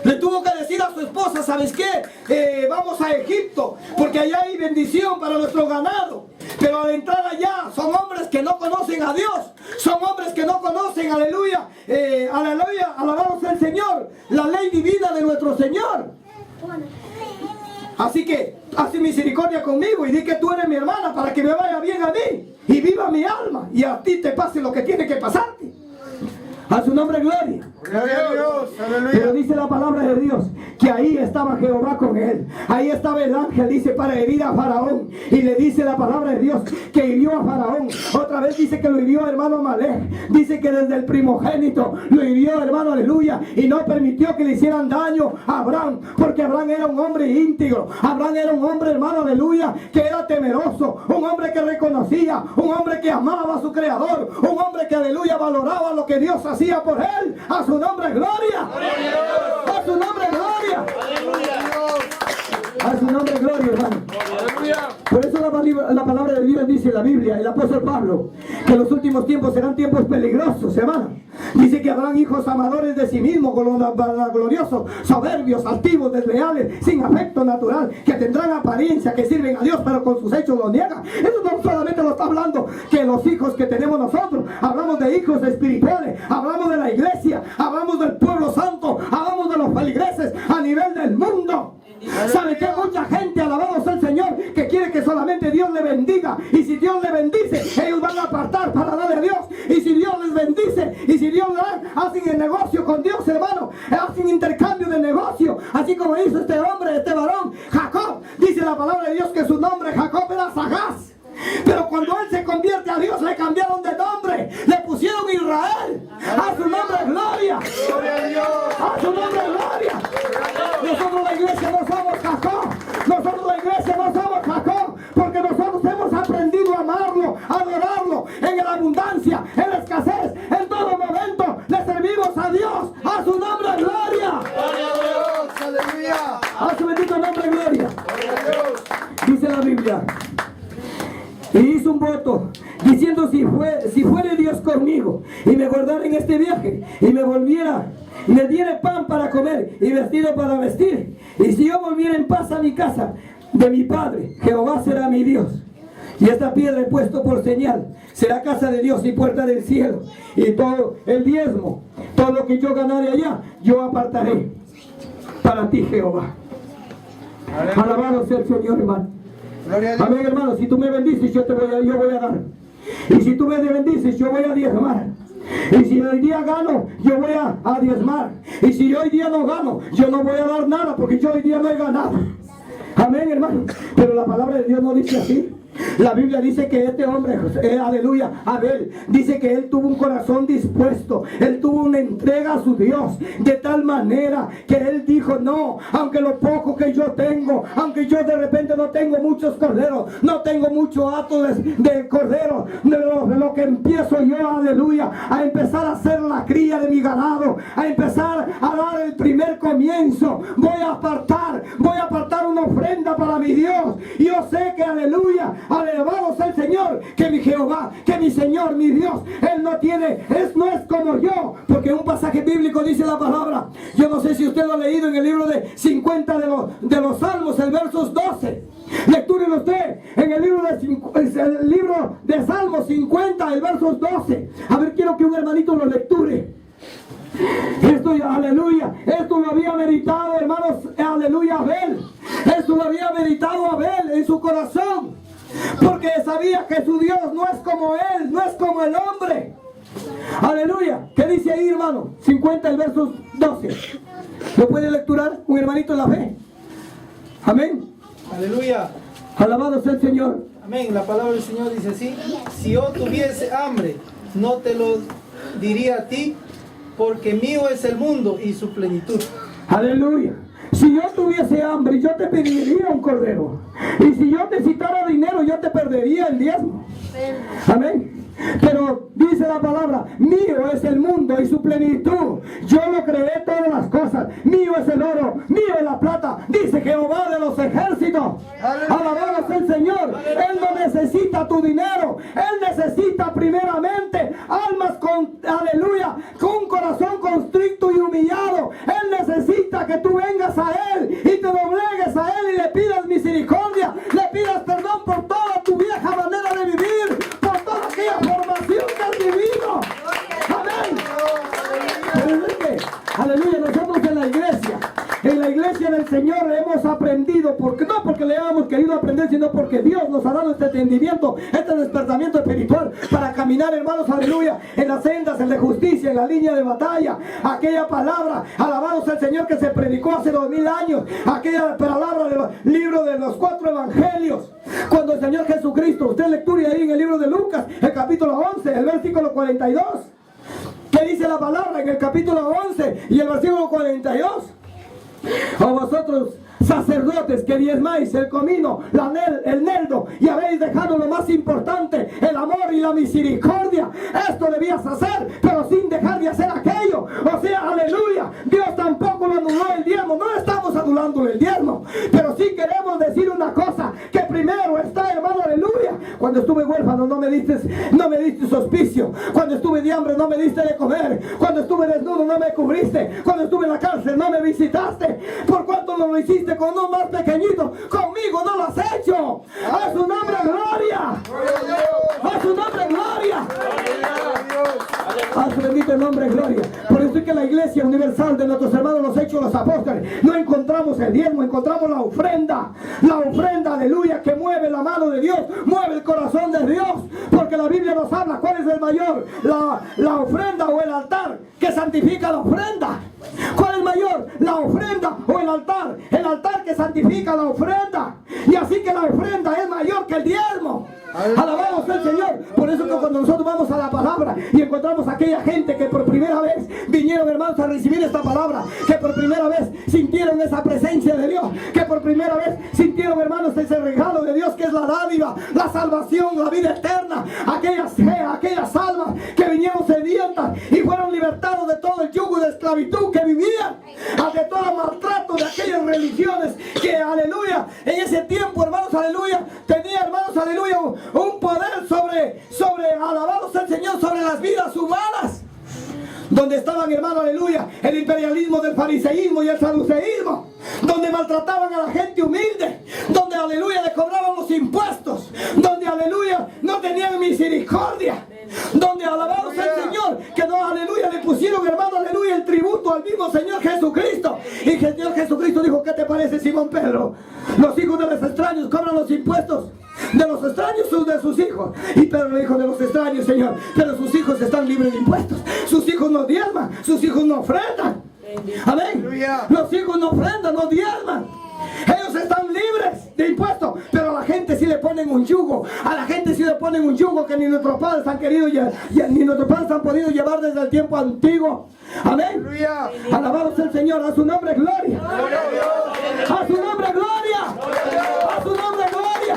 Le tuvo que decir a su esposa, ¿sabes qué? Vamos a Egipto, porque allá hay bendición para nuestro ganado. Pero al entrar allá, son hombres que no conocen a Dios. Son hombres que no conocen, aleluya, aleluya, alabado sea el Señor, la ley divina de nuestro Señor. Así que, haz misericordia conmigo y di que tú eres mi hermana para que me vaya bien a mí y viva mi alma y a ti te pase lo que tiene que pasarte. A su nombre gloria. Gloria a Dios. Aleluya. Pero dice la palabra de Dios que ahí estaba Jehová con él. Ahí estaba el ángel, dice, para herir a Faraón. Y le dice la palabra de Dios que hirió a Faraón. Otra vez dice que lo hirió, hermano Malek. Dice que desde el primogénito lo hirió, hermano, aleluya. Y no permitió que le hicieran daño a Abraham, porque Abraham era un hombre íntegro. Abraham era un hombre, hermano, aleluya, que era temeroso. Un hombre que reconocía, un hombre que amaba a su creador. Un hombre que, aleluya, valoraba lo que Dios hacía por él. A su nombre gloria. A su nombre gloria. A su nombre gloria, hermano. Por eso la palabra de Dios dice en la Biblia, el apóstol Pablo, que los últimos tiempos serán tiempos peligrosos, hermano. Dice que habrán hijos amadores de sí mismos, gloriosos, soberbios, altivos, desleales, sin afecto natural, que tendrán apariencia, que sirven a Dios, pero con sus hechos lo niegan. Eso no solamente lo está hablando que los hijos que tenemos nosotros, hablamos de hijos espirituales, hablamos de la iglesia, hablamos del pueblo santo, hablamos de los feligreses a nivel del mundo. ¿Sabe que mucha gente, alabado sea el Señor, que quiere que solamente Dios le bendiga? Y si Dios le bendice, ellos van a apartar para darle a Dios. Y si Dios les bendice, y si Dios le da, hacen el negocio con Dios, hermano. Hacen intercambio de negocio. Así como hizo este hombre, este varón, Jacob. Dice la palabra de Dios que su nombre Jacob era sagaz. Pero cuando él se convierte a Dios, le cambiaron de nombre. Le pusieron Israel. A su nombre gloria. A su nombre gloria. Nosotros la iglesia no somos Jacob. Nosotros la iglesia no somos Jacob. Porque nosotros hemos aprendido a amarlo, a adorarlo en la abundancia, en la escasez, en todo momento. Le servimos a Dios. A su nombre gloria. Gloria a Dios. Aleluya. A su bendito nombre gloria. Dice la Biblia. Y hizo un voto diciendo, si fuere Dios conmigo y me guardara en este viaje y me volviera, me diera pan para comer y vestido para vestir, y si yo volviera en paz a mi casa de mi padre, Jehová será mi Dios, y esta piedra he puesto por señal, será casa de Dios y puerta del cielo, y todo el diezmo, todo lo que yo ganare allá, yo apartaré para ti, Jehová. Alabado sea el Señor, hermano. Amén, hermano. Si tú me bendices, yo voy a dar. Y si tú me bendices, yo voy a diezmar. Y si hoy día gano, yo voy a diezmar. Y si hoy día no gano, yo no voy a dar nada, porque yo hoy día no he ganado. Amén, hermano. Pero la palabra de Dios no dice así. La Biblia dice que este hombre, aleluya, Abel, dice que él tuvo un corazón dispuesto, él tuvo una entrega a su Dios, de tal manera que él dijo, no, aunque lo poco que yo tengo, aunque yo de repente no tengo muchos corderos, no tengo mucho hato de corderos, de lo que empiezo yo, aleluya, a empezar a hacer la cría de mi ganado, a empezar a dar el primer comienzo, voy a apartar una ofrenda para mi Dios. Yo sé que, aleluya, Alabado sea el Señor, que mi Jehová, que mi Señor, mi Dios, Él no es como yo, porque un pasaje bíblico dice la palabra, yo no sé si usted lo ha leído en el libro de 50 de los Salmos, el versos 12. Lectúrelo usted en el libro de Salmos 50, el versos 12. A ver, quiero que un hermanito lo lecture. Esto, aleluya, esto lo había meditado, hermanos, aleluya, Abel. Esto lo había meditado Abel en su corazón, porque sabía que su Dios no es como él, no es como el hombre. Aleluya. ¿Qué dice ahí, hermano? 50, el verso 12. ¿Lo puede lecturar un hermanito en la fe? Amén. Aleluya. Alabado sea el Señor. Amén. La palabra del Señor dice así: si yo tuviese hambre, no te lo diría a ti, porque mío es el mundo y su plenitud. Aleluya. Si yo tuviese hambre, yo te pediría un cordero. Y si yo necesitara dinero, yo te perdería el diezmo. Amén. Pero dice la palabra, mío es el mundo y su plenitud. Yo lo creé todas las cosas. Mío es el oro, mío es la plata. Dice Jehová de los ejércitos. Alabado sea el Señor. Él no necesita tu dinero. Él necesita primeramente almas con, aleluya, con un corazón constricto y humillado. Él necesita que tú vengas a Él y te doblegues a Él y le pidas misericordia. Le pidas perdón por toda tu vieja manera de vivir, por toda aquella formación que has vivido. Amén. Pero es que, aleluya, nosotros en la iglesia del Señor hemos aprendido, no porque le hayamos querido aprender, sino porque Dios nos ha dado este entendimiento, este despertamiento espiritual para caminar, hermanos, aleluya, en las sendas de justicia, en la línea de batalla. Aquella palabra, alabado sea el Señor, que se predicó hace 2000 años, aquella palabra del libro de los 4 evangelios, cuando el Señor Jesucristo, usted lectura ahí en el libro de Lucas, el capítulo 11, el versículo 42. ¿Qué dice la palabra en el capítulo 11 y el versículo 42? A vosotros, sacerdotes, que diezmáis el comino, el nerdo, y habéis dejado lo más importante, el amor y la misericordia. Esto debías hacer, pero sin dejar de hacer aquello. O sea, aleluya, Dios tampoco lo anuló el diezmo. No estamos anulando el diezmo, pero sí queremos decir una cosa, que primero está, hermano, aleluya. Cuando estuve huérfano no me diste hospicio. Cuando estuve de hambre no me diste de comer. Cuando estuve desnudo no me cubriste. Cuando estuve en la cárcel no me visitaste. ¿Por cuánto no lo hiciste con uno más pequeñito? Conmigo no lo has hecho. A su nombre gloria. A su nombre gloria. A su bendito nombre gloria. Por eso es que la iglesia universal de nuestros hermanos los hechos los apóstoles no encontramos el diezmo, encontramos la ofrenda. La ofrenda, aleluya, que mueve la mano de Dios, mueve el corazón de Dios. Porque la Biblia nos habla cuál es el mayor, la ofrenda o el altar que santifica la ofrenda. ¿Cuál es mayor? ¿La ofrenda o el altar? El altar que santifica la ofrenda. Y así que la ofrenda es mayor que el diezmo. Alabado sea el Señor. Por eso que cuando nosotros vamos a la palabra y encontramos a aquella gente que por primera vez vinieron, hermanos, a recibir esta palabra, que por primera vez sintieron esa presencia de Dios, que por primera vez sintieron, hermanos, ese regalo de Dios que es la dádiva, la salvación, la vida eterna, aquellas almas que vinieron sedientas y fueron libertados de todo el yugo de esclavitud que vivían, de todo maltrato de aquellas religiones que, aleluya, en ese tiempo, hermanos, aleluya, tenía, hermanos, aleluya, un poder sobre, alabado sea el Señor, sobre las vidas humanas. Donde estaban, hermano, aleluya, el imperialismo del fariseísmo y el saduceísmo, donde maltrataban a la gente humilde, donde, aleluya, le cobraban los impuestos, donde, aleluya, no tenían misericordia, donde, alabado sea el Señor, que no, aleluya, le pusieron, hermano, aleluya, el tributo al mismo Señor Jesucristo. Y el Señor Jesucristo dijo: ¿qué te parece, Simón Pedro? Los hijos de los extraños cobran los impuestos de los extraños, de sus hijos. Y Pedro le dijo: de los extraños, Señor, pero sus hijos están libres de impuestos. Sus hijos no diezman, sus hijos no ofrendan. Amén. Los hijos no ofrendan, no diezman. Ellos están libres de impuestos, pero a la gente sí le ponen un yugo. A la gente sí le ponen un yugo que ni nuestros padres han querido, ni nuestros padres han podido llevar desde el tiempo antiguo. Amén. Alabado sea el Señor. A su nombre gloria. A su nombre gloria. A su nombre gloria.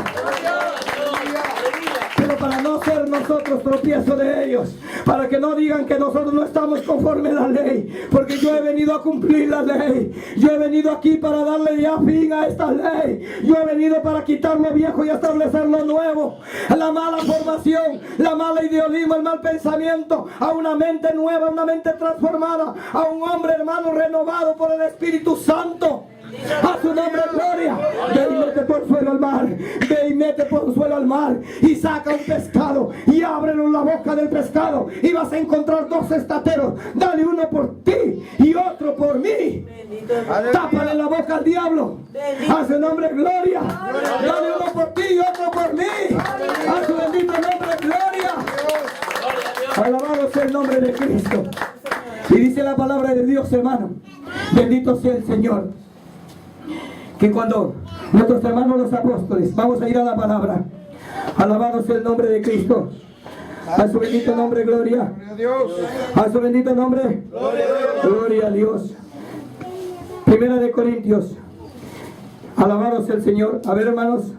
Pero para no ser nosotros tropiezo de ellos, para que no digan que nosotros no estamos conforme a la ley, porque yo he venido a cumplir la ley. Yo he venido aquí para darle ya fin a esta ley. Yo he venido para quitar lo viejo y establecer lo nuevo, la mala formación, la mala idealismo, el mal pensamiento, a una mente nueva, una mente transformada, a un hombre, hermano, renovado por el Espíritu Santo. A su nombre, gloria. Ve y mete por suelo al mar. Ve y mete por suelo al mar. Y saca un pescado. Y ábrelo la boca del pescado. Y vas a encontrar dos estateros. Dale uno por ti y otro por mí. Tápale la boca al diablo. A su nombre, gloria. Dale uno por ti y otro por mí. A su bendito nombre, gloria. Alabado sea el nombre de Cristo. Y dice la palabra de Dios, hermano. Bendito sea el Señor. Que cuando nuestros hermanos los apóstoles, vamos a ir a la palabra, alabado sea el nombre de Cristo, a su bendito nombre, gloria, a su bendito nombre, gloria a Dios. Primera de Corintios, alabado sea el Señor. A ver, hermanos,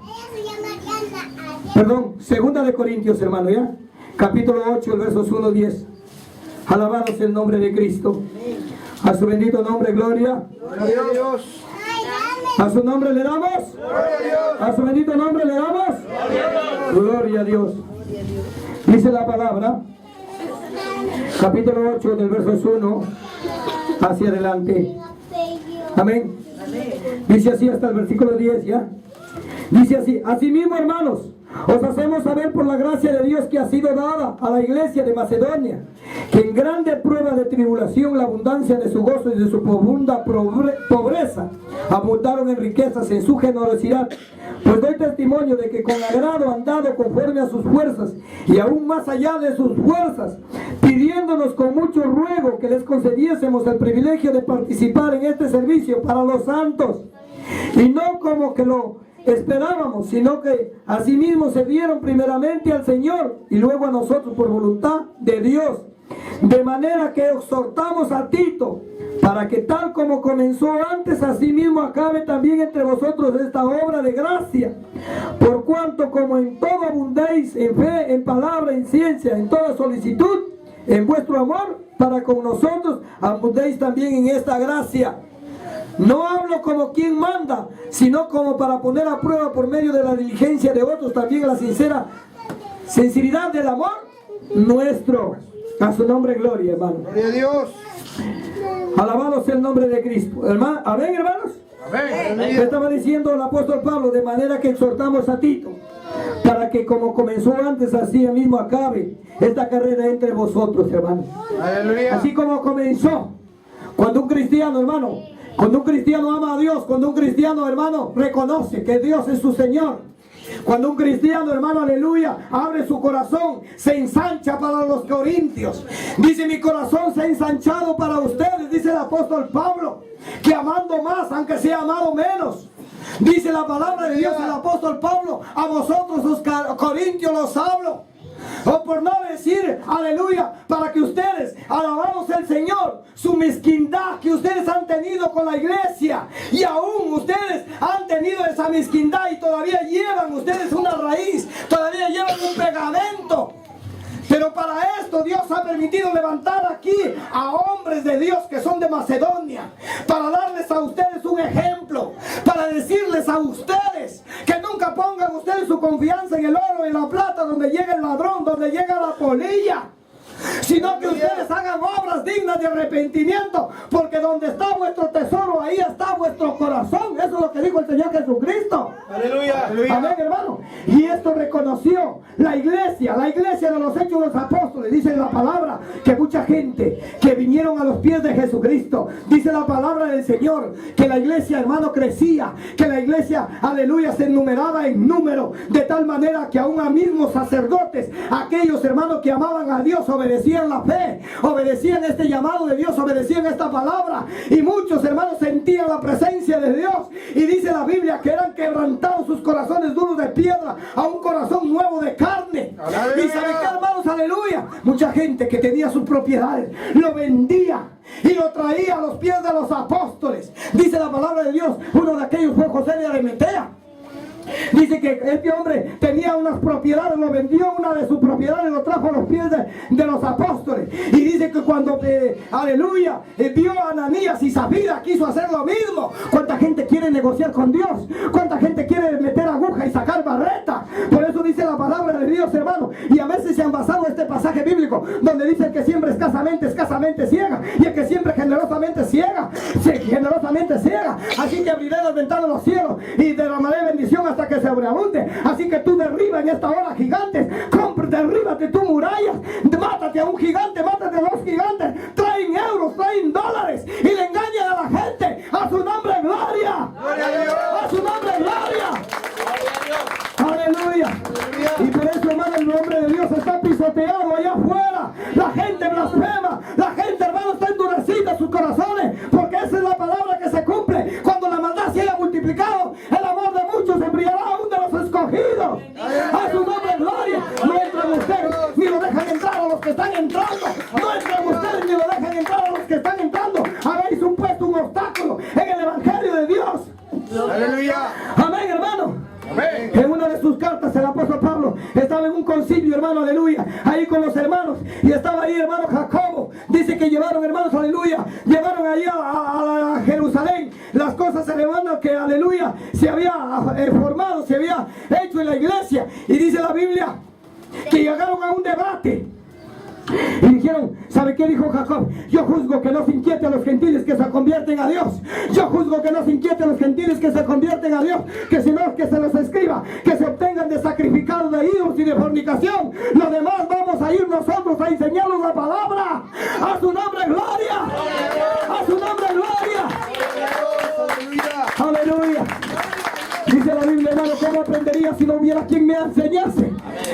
perdón, segunda de Corintios, hermano, ya, capítulo 8, el versos 1 al 10. Alabado sea el nombre de Cristo, a su bendito nombre, gloria, Gloria a Dios. a su nombre le damos, a su bendito nombre le damos, gloria a Dios. Dice la palabra, capítulo 8 del verso 1 hacia adelante. Amén. Dice así hasta el versículo 10, ya. Dice así: asimismo, hermanos, os hacemos saber por la gracia de Dios que ha sido dada a la iglesia de Macedonia, que en grande prueba de tribulación la abundancia de su gozo y de su profunda pobreza abundaron en riquezas en su generosidad. Pues doy testimonio de que con agrado han dado conforme a sus fuerzas y aún más allá de sus fuerzas, pidiéndonos con mucho ruego que les concediésemos el privilegio de participar en este servicio para los santos, y no como que lo esperábamos, sino que asimismo se dieron primeramente al Señor y luego a nosotros por voluntad de Dios. De manera que exhortamos a Tito, para que tal como comenzó antes, asimismo acabe también entre vosotros esta obra de gracia. Por cuanto como en todo abundéis en fe, en palabra, en ciencia, en toda solicitud, en vuestro amor para con nosotros, abundéis también en esta gracia. No hablo como quien manda, sino como para poner a prueba por medio de la diligencia de otros también la sincera sinceridad del amor nuestro. A su nombre, gloria, hermano. Gloria a Dios. Alabado sea el nombre de Cristo. Hermano, amén, hermanos. Amén. ¿Qué estaba diciendo el apóstol Pablo? De manera que exhortamos a Tito, para que como comenzó antes, así mismo acabe esta carrera entre vosotros, hermano. Aleluya. Así como comenzó, cuando un cristiano, hermano, cuando un cristiano ama a Dios, cuando un cristiano, hermano, reconoce que Dios es su Señor, cuando un cristiano, hermano, aleluya, abre su corazón, se ensancha para los corintios. Dice: mi corazón se ha ensanchado para ustedes, dice el apóstol Pablo, que amando más, aunque sea amado menos. Dice la palabra de Dios, el apóstol Pablo: a vosotros los corintios los hablo. O por no decir, aleluya, para que ustedes, alabados el Señor, su mezquindad que ustedes han tenido con la iglesia, y aún ustedes han tenido esa mezquindad y todavía llevan ustedes una raíz, todavía llevan un pegamento. Pero para esto Dios ha permitido levantar aquí a hombres de Dios que son de Macedonia, para darles a ustedes un ejemplo, para decirles a ustedes que nunca pongan ustedes su confianza en el oro, en la plata, donde llega el ladrón, donde llega la polilla, sino que ustedes hagan obras dignas de arrepentimiento, porque donde está vuestro tesoro, ahí está vuestro corazón. Eso es lo que dijo el Señor Jesucristo. Aleluya. Amén, hermano. Y esto reconoció la iglesia de los Hechos de los Apóstoles. Dice la palabra que mucha gente que vinieron a los pies de Jesucristo, dice la palabra del Señor, que la iglesia, hermano, crecía, que la iglesia, aleluya, se enumeraba en número, de tal manera que aún a mismos sacerdotes, aquellos hermanos que amaban a Dios, obedecían la fe, obedecían este llamado de Dios, obedecían esta palabra, y muchos hermanos sentían la presencia de Dios. Y dice la Biblia que eran quebrantados sus corazones duros de piedra a un corazón nuevo de carne. ¡Aleluya! Y saben qué, hermanos, aleluya, mucha gente que tenía sus propiedades lo vendía y lo traía a los pies de los apóstoles. Dice la palabra de Dios, uno de aquellos fue José de Arimatea. Dice que este hombre tenía unas propiedades, lo vendió, una de sus propiedades lo trajo a los pies de los apóstoles. Y dice que cuando, aleluya, vio a Ananías y Zafira, quiso hacer lo mismo. ¿Cuánta gente quiere negociar con Dios? ¿Cuánta gente quiere meter aguja y sacar barreta? Por eso dice la palabra de Dios, hermano. Y a veces se han basado este pasaje bíblico donde dice el que siembra escasamente, escasamente ciega, y el que siembra generosamente ciega, generosamente ciega. Así que abriré las ventanas de los cielos y derramaré bendición hasta que se sobreabunde. Así que tú derriba en esta hora gigantes, derríbate tú murallas, mátate a un gigante, mátate a dos gigantes, traen euros, traen dólares y le engañan a la gente. A su nombre gloria, a su nombre gloria, aleluya. Y por eso, hermano, el nombre de Dios está pisoteado allá afuera. La gente blasfema, la gente, hermano, está endurecida en sus corazones, porque esa es la palabra que se cumple. Cuando la maldad se haya multiplicado, el amor de muchos se enfriará aún de los escogidos. A su nombre gloria. No entran ustedes ni lo dejan entrar a los que están entrando. No entran ustedes ni lo dejan entrar a los que están entrando. Habéis puesto un obstáculo en el evangelio de Dios. Aleluya. Amén, hermano. En una de sus cartas el apóstol Pablo estaba en un concilio, hermano, aleluya, ahí con los hermanos, y estaba ahí, hermano Jacobo. Dice que llevaron, hermanos, aleluya, llevaron ahí a Jerusalén las cosas, hermano, que, aleluya, se había formado, se había hecho en la iglesia. Y dice la Biblia que llegaron a un debate y dijeron, ¿sabe qué dijo Jacob? Yo juzgo que no se inquiete a los gentiles que se convierten a Dios. Yo juzgo que no se inquiete a los gentiles que se convierten a Dios, que si no, que se los escriba, que se obtengan de sacrificados de ídolos y de fornicación. Lo demás vamos a ir nosotros a enseñarles la palabra. A su nombre gloria, a su nombre gloria. Aleluya. Dice la Biblia, hermano, ¿cómo aprendería si no hubiera quien me enseñase?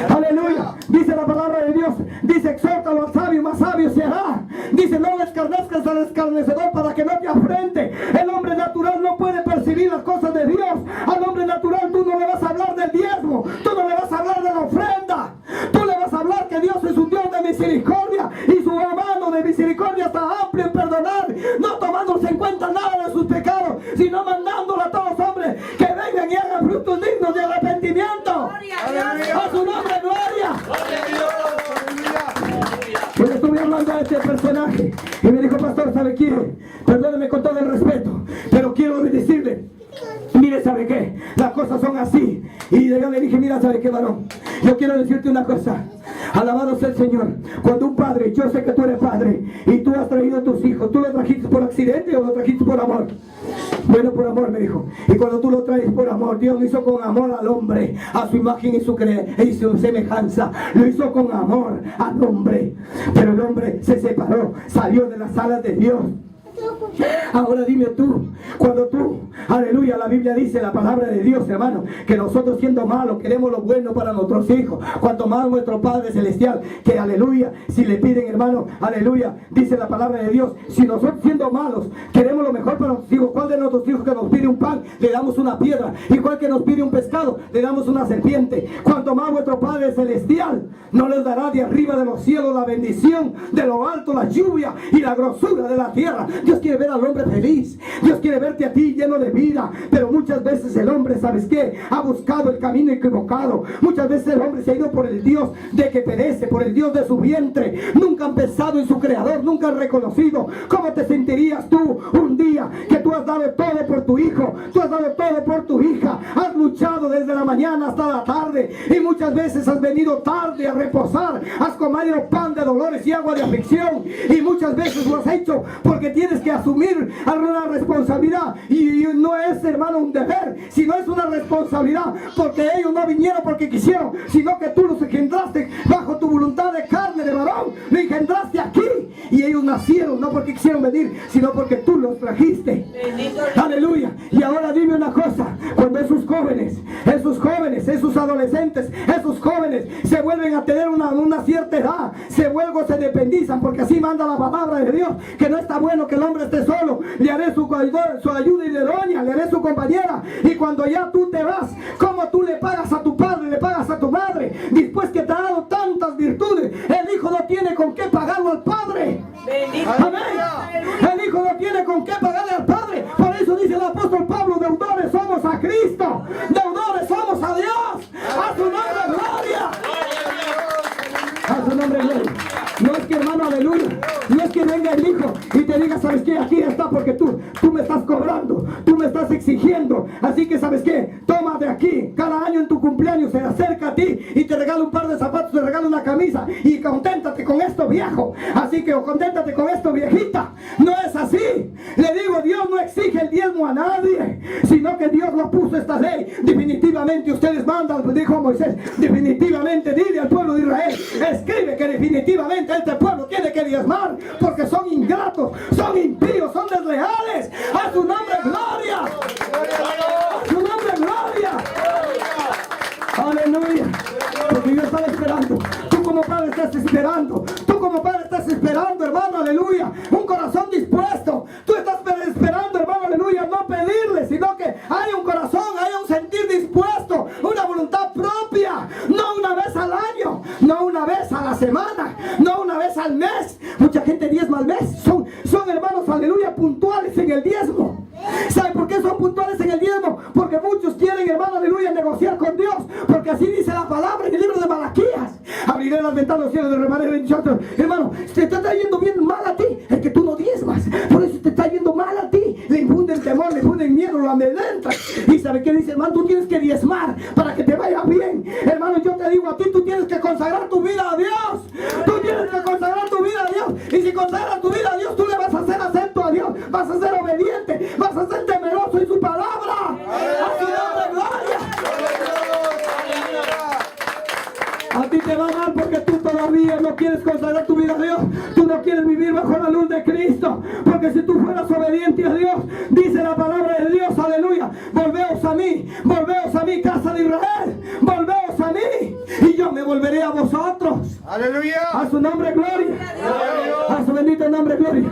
Aleluya. Dice la palabra de Dios, dice, exhórtalo al sabio, más sabio se hará. Dice, no le escarnezcas al escarnecedor para que no te afrente. El hombre natural no puede percibir las cosas de Dios. Al hombre natural tú no le vas a hablar del diezmo, tú no le vas a hablar de la ofrenda. Tú le vas a hablar que Dios es un Dios de misericordia, y su mano de misericordia está amplia en perdonar, no tomándose en cuenta nada de sus pecados, sino mandándole a todos los hombres que vengan y hagan frutos dignos de arrepentimiento. A su nombre gloria. Pues estuve hablando a este personaje y me dijo, pastor, ¿sabe qué? Perdóneme con todo el respeto, pero quiero decirle, mire, ¿sabe qué? Las cosas son así. Y yo le dije, mira, ¿sabe qué, varón? Yo quiero decirte una cosa. Alabado sea el Señor. Cuando un padre, yo sé que tú eres padre, y tú has traído a tus hijos, ¿tú los trajiste por accidente o los trajiste por amor? Bueno, por amor, me dijo. Y cuando tú lo traes por amor, Dios lo hizo con amor al hombre, a su imagen y su semejanza. Lo hizo con amor al hombre. Pero el hombre se separó, salió de las alas de Dios. Ahora dime tú, cuando tú, aleluya, la Biblia dice, la palabra de Dios, hermano, que nosotros siendo malos queremos lo bueno para nuestros hijos, cuanto más nuestro Padre Celestial, que aleluya, si le piden, hermano, aleluya, dice la palabra de Dios, si nosotros siendo malos queremos lo mejor para nuestros hijos, ¿cuál de nuestros hijos que nos pide un pan le damos una piedra? ¿Y cuál que nos pide un pescado le damos una serpiente? Cuanto más vuestro Padre Celestial no les dará de arriba de los cielos la bendición, de lo alto la lluvia y la grosura de la tierra. Dios quiere ver al hombre feliz, Dios quiere verte a ti lleno de vida, pero muchas veces el hombre, ¿sabes qué? Ha buscado el camino equivocado. Muchas veces el hombre se ha ido por el Dios de que perece, por el Dios de su vientre. Nunca han pensado en su creador, nunca han reconocido. ¿Cómo te sentirías tú un día que tú has dado todo por tu hijo, tú has dado todo por tu hija, has luchado desde la mañana hasta la tarde, y muchas veces has venido tarde a reposar, has comido pan de dolores y agua de aflicción, y muchas veces lo has hecho porque tienes que asumir una responsabilidad, y no es, hermano, un deber, sino es una responsabilidad, porque ellos no vinieron porque quisieron, sino que tú los engendraste bajo tu voluntad de carne, de varón, lo engendraste aquí, y ellos nacieron no porque quisieron venir, sino porque tú los trajiste. Aleluya. Y ahora dime una cosa, cuando esos jóvenes, esos adolescentes, esos jóvenes se vuelven a tener una cierta edad, se dependizan, porque así manda la palabra de Dios, que no está bueno que el hombre esté solo, le haré su ayuda idónea, le haré su compañera. Y cuando ya tú te vas, ¿cómo tú le pagas a tu padre, le pagas a tu madre, después que te ha dado tantas virtudes? El hijo no tiene con qué pagarlo al padre. Amén. El hijo no tiene con qué pagarle al padre. Por eso dice el apóstol Pablo, deudores somos a Cristo, deudores somos No es que, hermano, aleluya, no es que venga el hijo y te diga, ¿sabes qué? Aquí está porque tú me estás cobrando, tú me estás exigiendo. Así que, ¿sabes qué? Toma de aquí. Cada año en tu cumpleaños se acerca a ti y te regala un par de zapatos, te regala una camisa y conténtate con esto, viejo. Así que, o conténtate con esto, viejita. No es así. Le digo, Dios no exige el diezmo a nadie, sino que Dios lo puso esta ley. Definitivamente ustedes mandan, dijo Moisés, definitivamente dile al pueblo de Israel, escribe que definitivamente este pueblo tiene que diezmar, porque son ingratos, son impíos, son desleales. A su nombre gloria, a su nombre gloria. Aleluya. Porque yo estaba esperando. Tú como padre estás esperando. Tú como padre estás esperando, hermano, aleluya. Un corazón dispuesto. Tú estás esperando, hermano, aleluya. No pedirle, sino que haya un corazón, haya un sentir dispuesto. Una voluntad propia. No una vez al año. No una vez a la semana. No una vez al mes. Mucha gente diezma al mes. Son hermanos, aleluya, puntuales en el diezmo. ¿Sabe por qué son puntuales en el diezmo? Porque muchos quieren, hermano, aleluya, negociar con Dios. Porque así dice la palabra en el libro de Malaquías. Abriré las ventanas de los cielos, derramaré bendición. Hermano, te está trayendo bien mal a ti, es que tú no diezmas. Por eso te está yendo mal a ti. Le infunden temor, le infunden miedo, lo amedrentan. Y ¿sabe qué dice, hermano? Tú tienes que diezmar para que te vaya bien. Hermano, yo te digo a ti, tú tienes que consagrar tu vida a Dios. Tú tienes que consagrar tu vida a Dios. Y si consagras tu vida a Dios, tú le vas a hacer acepto a Dios. Vas a ser obediente, vas a ser temeroso en su palabra. A su nombre, gloria. A ti te va mal porque tú todavía no quieres consagrar tu vida a Dios. Tú no quieres vivir bajo la luz de Cristo. Porque si tú fueras obediente a Dios, dice la palabra de Dios, aleluya, volveos a mí, casa de Israel, volveos a mí, y yo me volveré a vosotros. Aleluya. A su nombre, gloria. A su bendito nombre, gloria.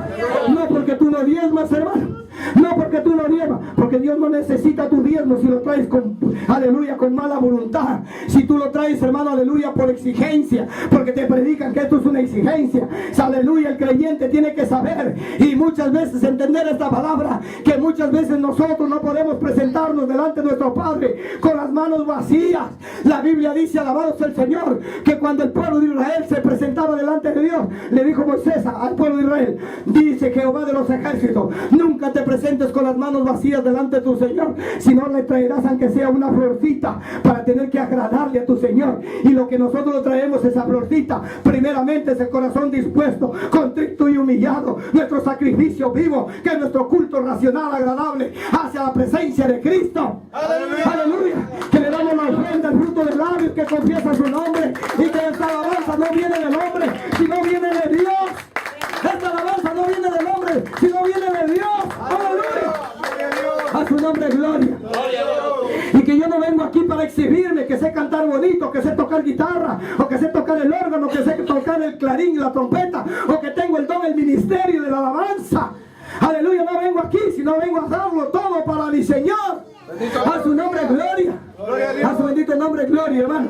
No porque tú no diezmas, hermano. No porque tú no diezmas, porque Dios no necesita tu diezmo si lo traes con, aleluya, con mala voluntad. Si tú lo traes, hermano, aleluya, por exigencia, porque te predican que esto es una exigencia. Aleluya, el creyente tiene que saber y muchas veces entender esta palabra, que muchas veces nosotros no podemos presentarnos delante de nuestro Padre con las manos vacías. La Biblia dice, alabado sea el Señor, que cuando el pueblo de Israel se presentaba delante de Dios, le dijo Moisés al pueblo de Israel, dice Jehová de los ejércitos, nunca te presentes con las manos vacías delante de tu Señor, sino le traerás aunque sea una florcita para tener que agradarle a tu Señor. Y lo que nosotros traemos, esa florcita, primeramente es el corazón dispuesto, contrito y humillado, nuestro sacrificio vivo, que es nuestro culto racional agradable hacia la presencia de Cristo. Aleluya, aleluya. Que le damos la ofrenda, el fruto de labios que confiesa su nombre, y que esta alabanza no viene del hombre, sino viene de Dios. Esta alabanza no viene del hombre, sino viene de Dios. Aleluya. A su nombre, gloria. Y que yo no vengo aquí para exhibirme, que sé cantar bonito, que sé tocar guitarra, o que sé tocar el órgano, que sé tocar el clarín y la trompeta, o que tengo el don, el ministerio de la alabanza. Aleluya, no vengo aquí, sino vengo a darlo todo para mi Señor. A su nombre, gloria. A su bendito nombre, gloria, hermano.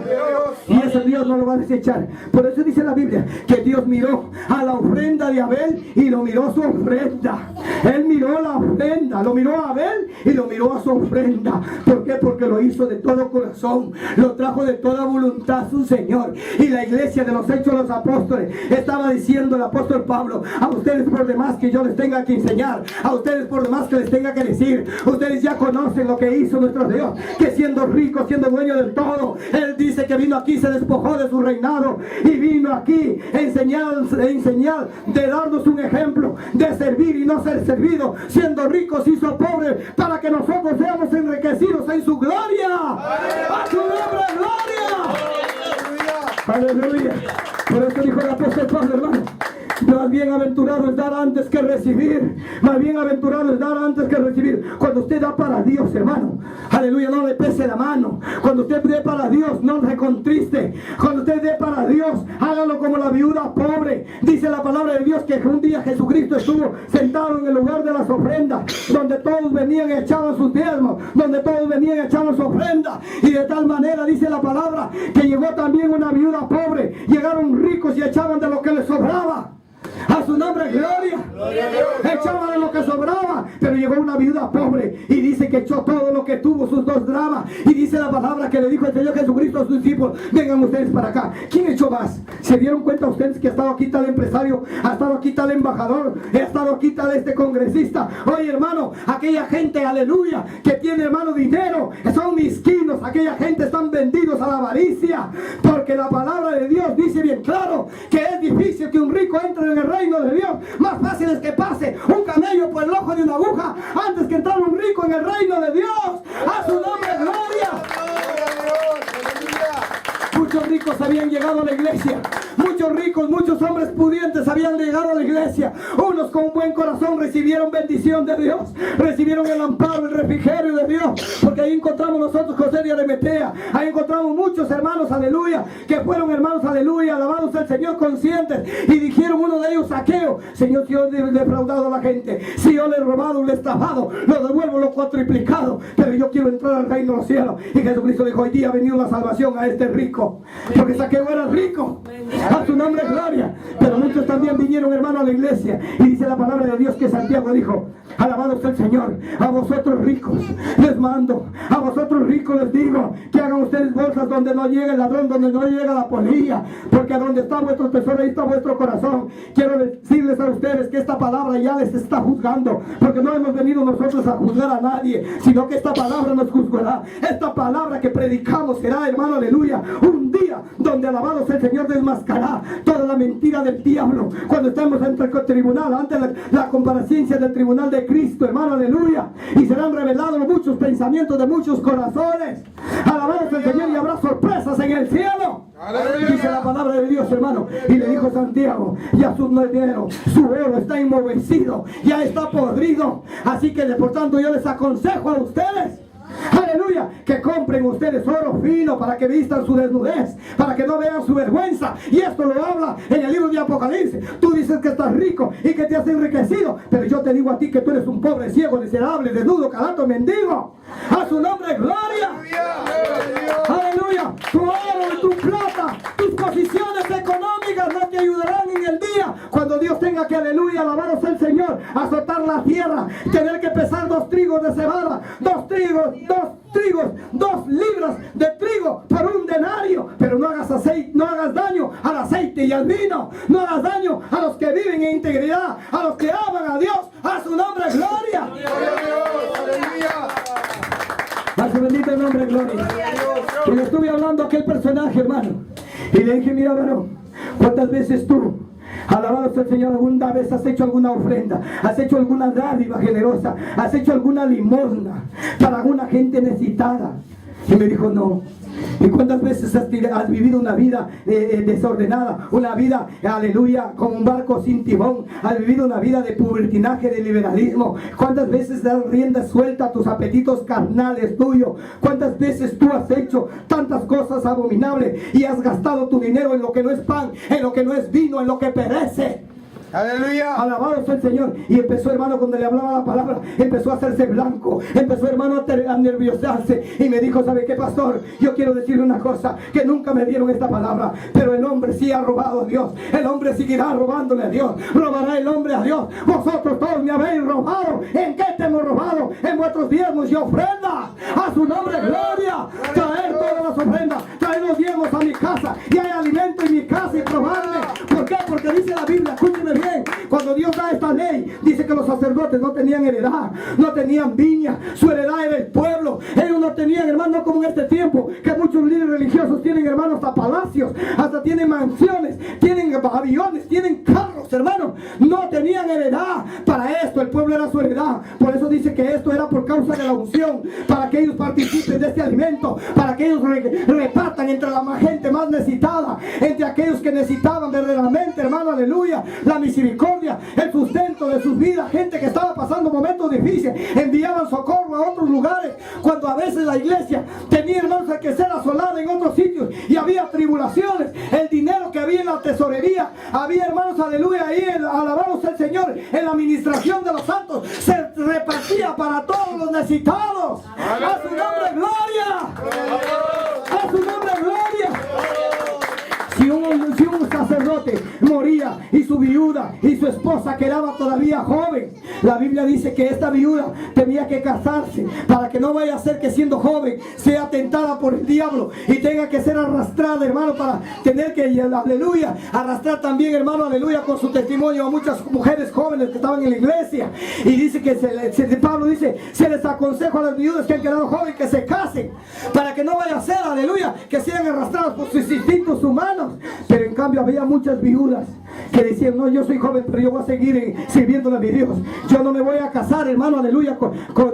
Y eso Dios no lo va a desechar. Por eso dice la Biblia que Dios miró a la ofrenda de Abel y lo miró su ofrenda. Él miró la ofrenda, lo miró a Abel y lo miró a su ofrenda. ¿Por qué? Porque lo hizo de todo corazón, lo trajo de toda voluntad su Señor. Y la iglesia de los Hechos de los Apóstoles estaba diciendo el apóstol Pablo, a ustedes por demás que yo les tenga que enseñar, a ustedes por demás que les tenga que decir, ustedes ya conocen lo que hizo nuestro Dios, que siendo rico, siendo dueño del todo, Él dice que vino aquí, se despojó de su reinado y vino aquí en señal de darnos un ejemplo de servir y no ser servido, siendo rico se hizo pobre para que nosotros seamos enriquecidos en su gloria. A su nombre, gloria. Aleluya. Por eso dijo el apóstol Pablo, hermano, más bienaventurado es dar antes que recibir. Más bienaventurado es dar antes que recibir. Cuando usted da para Dios, hermano, aleluya, no le pese la mano. Cuando usted dé para Dios, no se contriste. Cuando usted dé para Dios, hágalo como la viuda pobre. Dice la palabra de Dios que un día Jesucristo estuvo sentado en el lugar de las ofrendas, donde todos venían y echaban sus diezmos, donde todos venían y echaban su ofrenda. Y de tal manera dice la palabra que llegó también una viuda pobre. Llegaron ricos y echaban de lo que les sobraba. A A su nombre, gloria. Echaba de lo que sobraba, pero llegó una viuda pobre y dice que echó todo lo que tuvo, sus 2 dramas. Y dice la palabra que le dijo el Señor Jesucristo a sus discípulos: vengan ustedes para acá. ¿Quién echó más? ¿Se dieron cuenta ustedes que ha estado aquí tal empresario, ha estado aquí tal embajador, ha estado aquí tal congresista? Oye, hermano, aquella gente, aleluya, que tiene, hermano, dinero, son misquinos. Aquella gente están vendidos a la avaricia, porque la palabra de Dios dice bien claro que es difícil que un rico entre en el reino de Dios. Más fácil es que pase un camello por el ojo de una aguja antes que entrar un rico en el reino de Dios. A su nombre, gloria. Muchos ricos habían llegado a la iglesia. Muchos ricos, muchos hombres pudientes habían llegado a la iglesia. Unos con un buen corazón recibieron bendición de Dios, recibieron el amparo, el refrigerio de Dios, porque ahí encontramos nosotros José de Arimatea. Ahí encontramos muchos hermanos, aleluya, que fueron hermanos, aleluya, alabados al Señor, conscientes, y dijeron uno de ellos: Zaqueo, Señor, si yo le he defraudado a la gente, si yo le he robado, le he estafado, lo devuelvo lo cuatriplicado, pero yo quiero entrar al reino de los cielos. Y Jesucristo dijo: hoy día ha venido la salvación a este rico, porque Zaqueo era rico. A su nombre, gloria. Pero muchos también vinieron, hermano, a la iglesia, y dice la palabra de Dios que Santiago dijo: alabado sea el Señor, a vosotros ricos les mando, a vosotros ricos les digo que hagan ustedes bolsas donde no llegue el ladrón, donde no llega la polilla, porque donde está vuestro tesoro, ahí está vuestro corazón. Quiero decirles a ustedes que esta palabra ya les está juzgando, porque no hemos venido nosotros a juzgar a nadie, sino que esta palabra nos juzgará. Esta palabra que predicamos será, hermano, aleluya, un día donde, alabado sea el Señor, desmascará toda la mentira del diablo. Cuando estemos ante el tribunal, ante la comparecencia del tribunal de Cristo, hermano, aleluya, y serán revelados muchos pensamientos de muchos corazones. Alabado sea el Señor, y habrá sorpresas en el cielo. Aleluya. Dice la palabra de Dios, hermano, y le dijo Santiago: ya su dinero, su oro está enmohecido, ya está podrido. Así que por tanto yo les aconsejo a ustedes, aleluya, que compren ustedes oro fino para que vistan su desnudez, para que no vean su vergüenza. Y esto lo habla en el libro de Apocalipsis. Tú dices que estás rico y que te has enriquecido, pero yo te digo a ti que tú eres un pobre, ciego, miserable, desnudo, calato, mendigo. A su nombre, gloria. Aleluya. Tu oro y tu plata, tus posiciones económicas no te ayudarán en el día cuando Dios tenga que, aleluya, alabaros el Señor, azotar la tierra, tener que pesar 2 trigos de cebada, 2 libras de trigo por un denario. Pero no hagas aceite, no hagas daño al aceite y al vino, no hagas daño a los que viven en integridad, a los que aman a Dios. A su nombre, gloria. A su bendito nombre, gloria. Y le estuve hablando a aquel personaje, hermano, y le dije: mira, varón, ¿cuántas veces tú, alabado sea el Señor, alguna vez has hecho alguna ofrenda, has hecho alguna dádiva generosa, has hecho alguna limosna para alguna gente necesitada? Y me dijo: no. ¿Y cuántas veces has vivido una vida desordenada? Una vida, aleluya, como un barco sin timón. Has vivido una vida de pubertinaje, de liberalismo. ¿Cuántas veces das rienda suelta a tus apetitos carnales tuyos? ¿Cuántas veces tú has hecho tantas cosas abominables y has gastado tu dinero en lo que no es pan, en lo que no es vino, en lo que perece? Aleluya. Alabado sea el Señor. Y empezó, hermano, cuando le hablaba la palabra, empezó a hacerse blanco, empezó, hermano, a nerviosarse, y me dijo: ¿sabe qué, pastor? Yo quiero decirle una cosa, que nunca me dieron esta palabra, pero el hombre sí ha robado a Dios, el hombre seguirá robándole a Dios, robará el hombre a Dios. Vosotros todos me habéis robado. ¿En qué te hemos robado? En vuestros diezmos y ofrendas. A su nombre, gloria. Traer todas las ofrendas, traer los diezmos a mi casa, y hay alimento en mi casa, y probarme. ¿Por qué? Porque dice la Biblia, escúcheme bien, cuando Dios da esta ley, dice que los sacerdotes no tenían heredad, no tenían viña, su heredad era el pueblo. Ellos no tenían, hermano, como en este tiempo, que muchos líderes religiosos tienen, hermanos, hasta palacios, hasta tienen mansiones, tienen aviones, tienen carros, hermano. No tenían heredad. Para esto el pueblo era su heredad. Por eso dice que esto era por causa de la unción, para que ellos participen de este alimento, para que ellos repartan entre la gente más necesitada, entre aquellos que necesitaban verdaderamente, hermano, aleluya, la misericordia, el sustento de sus vidas. Gente que estaba pasando momentos difíciles, enviaban socorro a otros lugares, cuando a veces la iglesia tenía, hermanos, que ser asolada en otros sitios y había tribulaciones. El dinero que había en la tesorería, había, hermanos, aleluya, ahí, alabados al Señor, en la administración de los santos, se repartía para todos los necesitados. A su nombre, gloria. A su nombre, gloria. Si un sumo sacerdote moría y su viuda y su esposa quedaba todavía joven. La Biblia dice que esta viuda tenía que casarse para que no vaya a ser que siendo joven sea tentada por el diablo y tenga que ser arrastrada, hermano, para tener que, aleluya, arrastrar también, hermano, aleluya, con su testimonio a muchas mujeres jóvenes que estaban en la iglesia. Y dice que Pablo dice, se les aconseja a las viudas que han quedado jóvenes que se casen para que no vaya a ser, aleluya, que sean arrastradas por sus instintos humanos. Pero en cambio había muchas viudas que decían, no, yo soy joven, pero yo voy a seguir sirviéndole a mi Dios. Yo no me voy a casar, hermano, aleluya,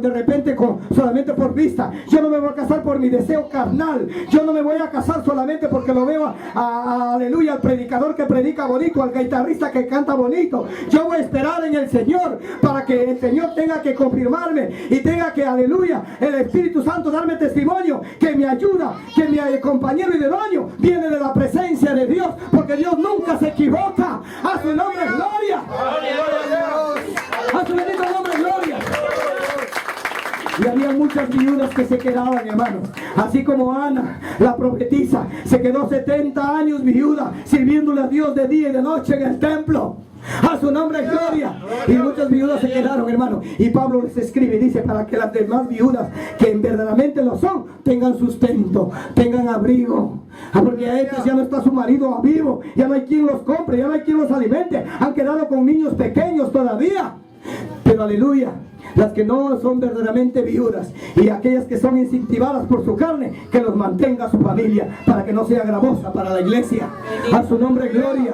de repente solamente por vista. Yo no me voy a casar por mi deseo carnal. Yo no me voy a casar solamente porque lo veo aleluya, al predicador que predica bonito, al guitarrista que canta bonito. Yo voy a esperar en el Señor para que el Señor tenga que confirmarme y tenga que, aleluya, el Espíritu Santo darme testimonio que me ayuda, que mi compañero idóneo viene de la presencia de Dios, porque Dios nunca se equivoca. A su nombre gloria. A su bendito nombre gloria. Y había muchas viudas que se quedaban, hermanos. Así como Ana, la profetisa, se quedó 70 años viuda, sirviéndole a Dios de día y de noche en el templo. A su nombre gloria. Y muchas viudas se quedaron, hermano. Y Pablo les escribe y dice, para que las demás viudas, que verdaderamente lo son, tengan sustento, tengan abrigo. Porque a estos ya no está su marido a vivo, ya no hay quien los compre, ya no hay quien los alimente. Han quedado con niños pequeños todavía. Pero aleluya, las que no son verdaderamente viudas y aquellas que son incentivadas por su carne, que los mantenga su familia para que no sea gravosa para la iglesia. A su nombre gloria.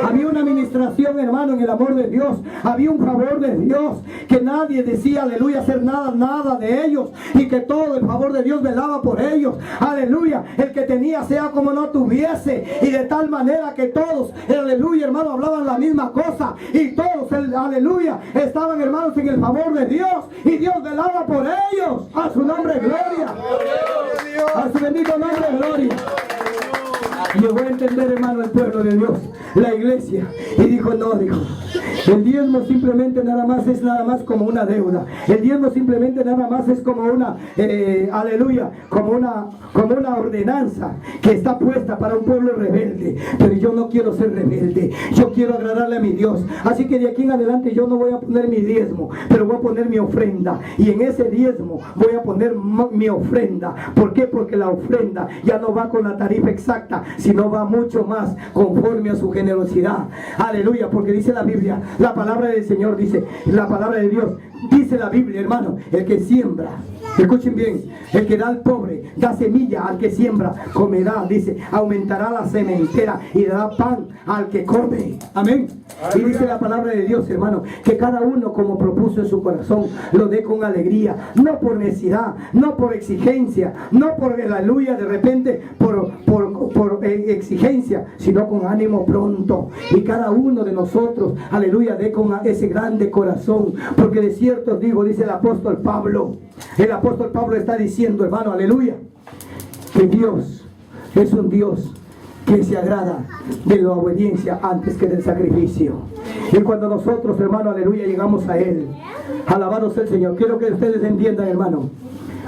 Había una administración, hermano, en el amor de Dios. Había un favor de Dios, que nadie decía, aleluya, hacer nada de ellos, y que todo el favor de Dios velaba por ellos. Aleluya, el que tenía sea como no tuviese, y de tal manera que todos, aleluya, hermano, hablaban la misma cosa, y todos, aleluya, estaban, hermanos, en el favor de Dios, y Dios velaba por ellos. A su nombre gloria. A su bendito nombre gloria. Llegó a entender, hermano, el pueblo de Dios, la iglesia, y dijo, no, dijo, el diezmo simplemente nada más es nada más como una deuda. El diezmo simplemente nada más es como una, aleluya, como una ordenanza que está puesta para un pueblo rebelde. Pero yo no quiero ser rebelde, yo quiero agradarle a mi Dios. Así que de aquí en adelante yo no voy a poner mi diezmo, pero voy a poner mi ofrenda. Y en ese diezmo voy a poner mi ofrenda. ¿Por qué? Porque la ofrenda ya no va con la tarifa exacta, sino va mucho más conforme a su generosidad. Aleluya, porque dice la Biblia, la palabra del Señor dice, la palabra de Dios, dice la Biblia, hermano, el que siembra, escuchen bien, el que da al pobre, da semilla al que siembra, comerá, dice, aumentará la sementera y dará pan al que come. Amén. Y dice la palabra de Dios, hermano, que cada uno como propuso en su corazón, lo dé con alegría, no por necesidad, no por exigencia, no por, aleluya, de repente por exigencia, sino con ánimo pronto. Y cada uno de nosotros, aleluya, dé con ese grande corazón, porque de cierto digo, dice el apóstol Pablo está diciendo, hermano, aleluya, que Dios es un Dios que se agrada de la obediencia antes que del sacrificio. Y cuando nosotros, hermano, aleluya, llegamos a Él, alabado sea el Señor. Quiero que ustedes entiendan, hermano,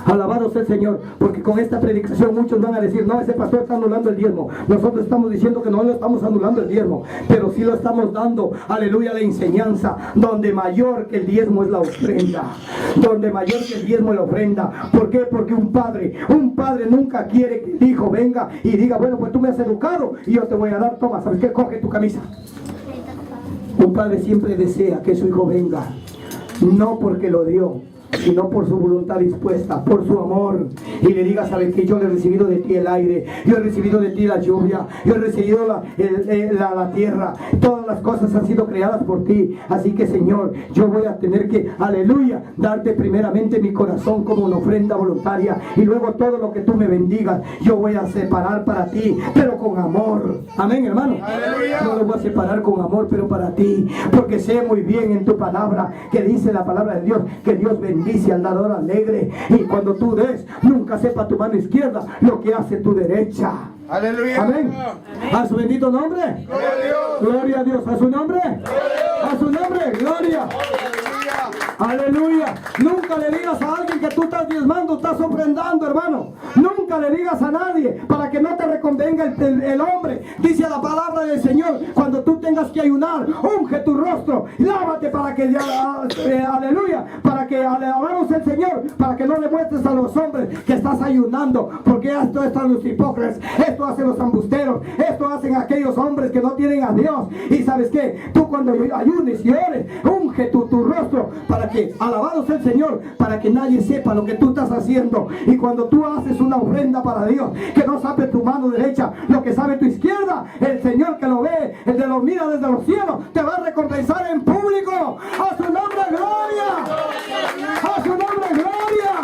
alabado sea el Señor, porque con esta predicación muchos van a decir, no, ese pastor está anulando el diezmo. Nosotros estamos diciendo que no lo estamos anulando el diezmo, pero sí lo estamos dando, aleluya, la enseñanza, donde mayor que el diezmo es la ofrenda, donde mayor que el diezmo es la ofrenda. ¿Por qué? Porque un padre nunca quiere que el hijo venga y diga, bueno, pues tú me has educado y yo te voy a dar, toma, ¿sabes qué? Coge tu camisa. Un padre siempre desea que su hijo venga, no porque lo dio, sino por su voluntad dispuesta, por su amor, y le diga, sabes que yo he recibido de ti el aire, yo he recibido de ti la lluvia, yo he recibido la tierra, todas las cosas han sido creadas por ti. Así que, Señor, yo voy a tener que, aleluya, darte primeramente mi corazón como una ofrenda voluntaria, y luego todo lo que tú me bendigas yo voy a separar para ti, pero con amor. Amén, hermano. ¡Aleluya! No lo voy a separar con amor, pero para ti, porque sé muy bien en tu palabra, que dice la palabra de Dios, que Dios bendice al dador alegre, y cuando tú des, nunca sepa tu mano izquierda lo que hace tu derecha. Aleluya. Amén. A su bendito nombre. Gloria a Dios. Gloria a Dios. A su nombre. A su nombre. Gloria. Aleluya. Nunca le digas a alguien que tú estás diezmando, estás ofrendando, hermano. Nunca le digas a nadie para que no te reconvenga el hombre. Dice la palabra del Señor, cuando tú tengas que ayunar, unge tu rostro, lávate para que, aleluya, para que alabamos al Señor, para que no le muestres a los hombres que estás ayunando, porque esto están los hipócritas, esto hacen los embusteros, esto hacen aquellos hombres que no tienen a Dios. Y sabes qué, tú cuando ayunes y ores, unge tu rostro para que, alabados el Señor, para que nadie sepa lo que tú estás haciendo. Y cuando tú haces una ofrenda para Dios, que no sabe tu mano derecha lo que sabe tu izquierda, el Señor que lo ve, el de los mira desde los cielos, te va a recompensar en público. A su nombre gloria, a su nombre gloria,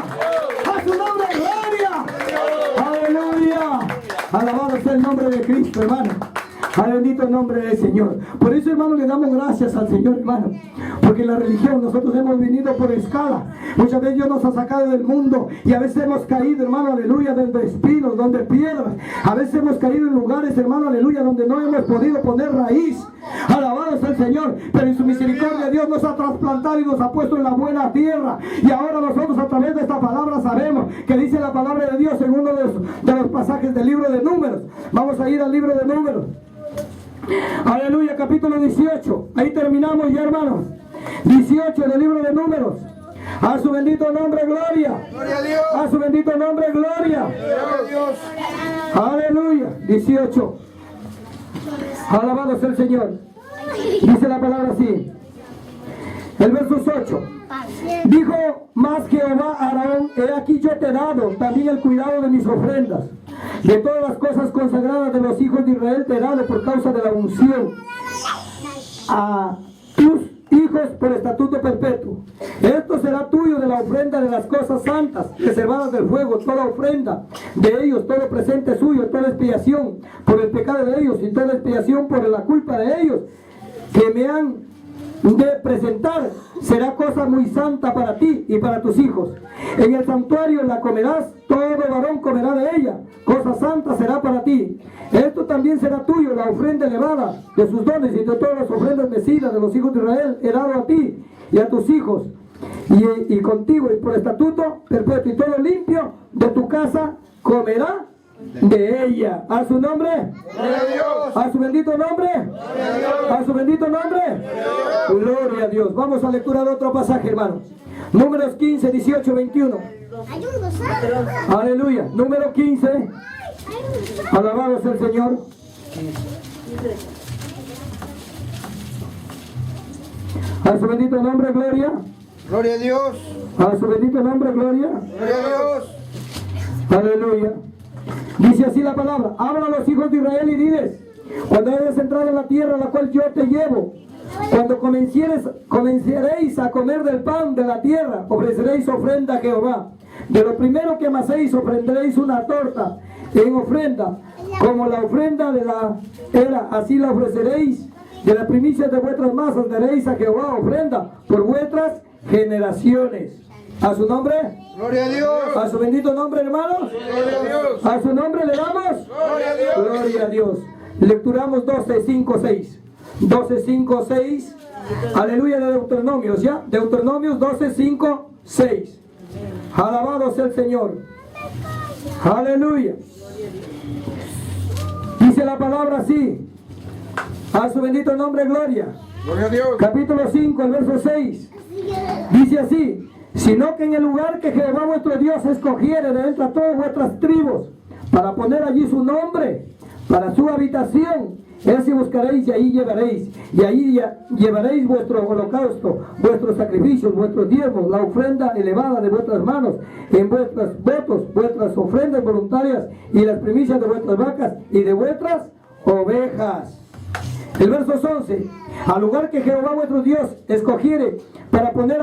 a su nombre gloria. Aleluya. Alabado sea el nombre de Cristo, hermano. Al bendito nombre del Señor. Por eso, hermano, le damos gracias al Señor, hermano. Porque en la religión nosotros hemos venido por escala. Muchas veces Dios nos ha sacado del mundo y a veces hemos caído, hermano, aleluya, donde espinos, donde piedras. A veces hemos caído en lugares, hermano, aleluya, donde no hemos podido poner raíz. Alabado sea el Señor. Pero en su misericordia Dios nos ha trasplantado y nos ha puesto en la buena tierra. Y ahora nosotros a través de esta palabra sabemos que dice la palabra de Dios en uno de los pasajes del libro de Números. Vamos a ir al libro de Números. Aleluya, capítulo 18. Ahí terminamos ya, hermanos. 18 del libro de Números. A su bendito nombre, gloria. Gloria a Dios. A su bendito nombre, gloria. Gloria a Dios. Aleluya. 18. Alabado sea el Señor. Dice la palabra así. El verso 8. Dijo más Jehová a Aarón: he aquí yo te he dado también el cuidado de mis ofrendas. De todas las cosas consagradas de los hijos de Israel te he dado por causa de la unción a tus hijos por estatuto perpetuo. Esto será tuyo de la ofrenda de las cosas santas, reservadas del fuego, toda ofrenda de ellos, todo presente suyo, toda expiación por el pecado de ellos y toda expiación por la culpa de ellos, que me han de presentar, será cosa muy santa para ti y para tus hijos. En el santuario la comerás, todo varón comerá de ella, cosa santa será para ti. Esto también será tuyo, la ofrenda elevada de sus dones y de todas las ofrendas mecidas de los hijos de Israel he dado a ti y a tus hijos, y contigo, y por estatuto perpetuo, y todo limpio de tu casa comerá de ella. A su nombre, Gloria a Dios. a su bendito nombre, a su bendito nombre, gloria a Dios. Vamos a lecturar otro pasaje, hermanos. Números 15, 18, 21. Aleluya. Número 15. Alabado sea el Señor. A su bendito nombre, gloria. Gloria a Dios. A su bendito nombre, gloria. Gloria a Dios. Aleluya. Dice así la palabra: habla a los hijos de Israel y diles: cuando hayas entrado en la tierra a la cual yo te llevo, cuando comenzaréis a comer del pan de la tierra, ofreceréis ofrenda a Jehová. De lo primero que amaséis ofrendaréis una torta en ofrenda, como la ofrenda de la era, así la ofreceréis. De las primicias de vuestras masas daréis a Jehová ofrenda por vuestras generaciones. A su nombre, Gloria a Dios. a su bendito nombre, hermanos. Gloria a Dios. A su nombre le damos Gloria a Dios. gloria a Dios. Lecturamos 12, 5, 6. 12, 5, 6. Aleluya, de Deuteronomios, ¿ya? Deuteronomios 12, 5, 6. Alabado sea el Señor. Aleluya. Dice la palabra así. A su bendito nombre, gloria. Gloria a Dios. Capítulo 5, el verso 6. Dice así: sino que en el lugar que Jehová vuestro Dios escogiere de entre todas vuestras tribus, para poner allí su nombre, para su habitación, ese buscaréis y ahí llevaréis. Y ahí llevaréis vuestro holocausto, vuestros sacrificios, vuestros diezmos, la ofrenda elevada de vuestras manos, en vuestros votos, vuestras ofrendas voluntarias y las primicias de vuestras vacas y de vuestras ovejas. El verso 11: al lugar que Jehová vuestro Dios escogiere para poner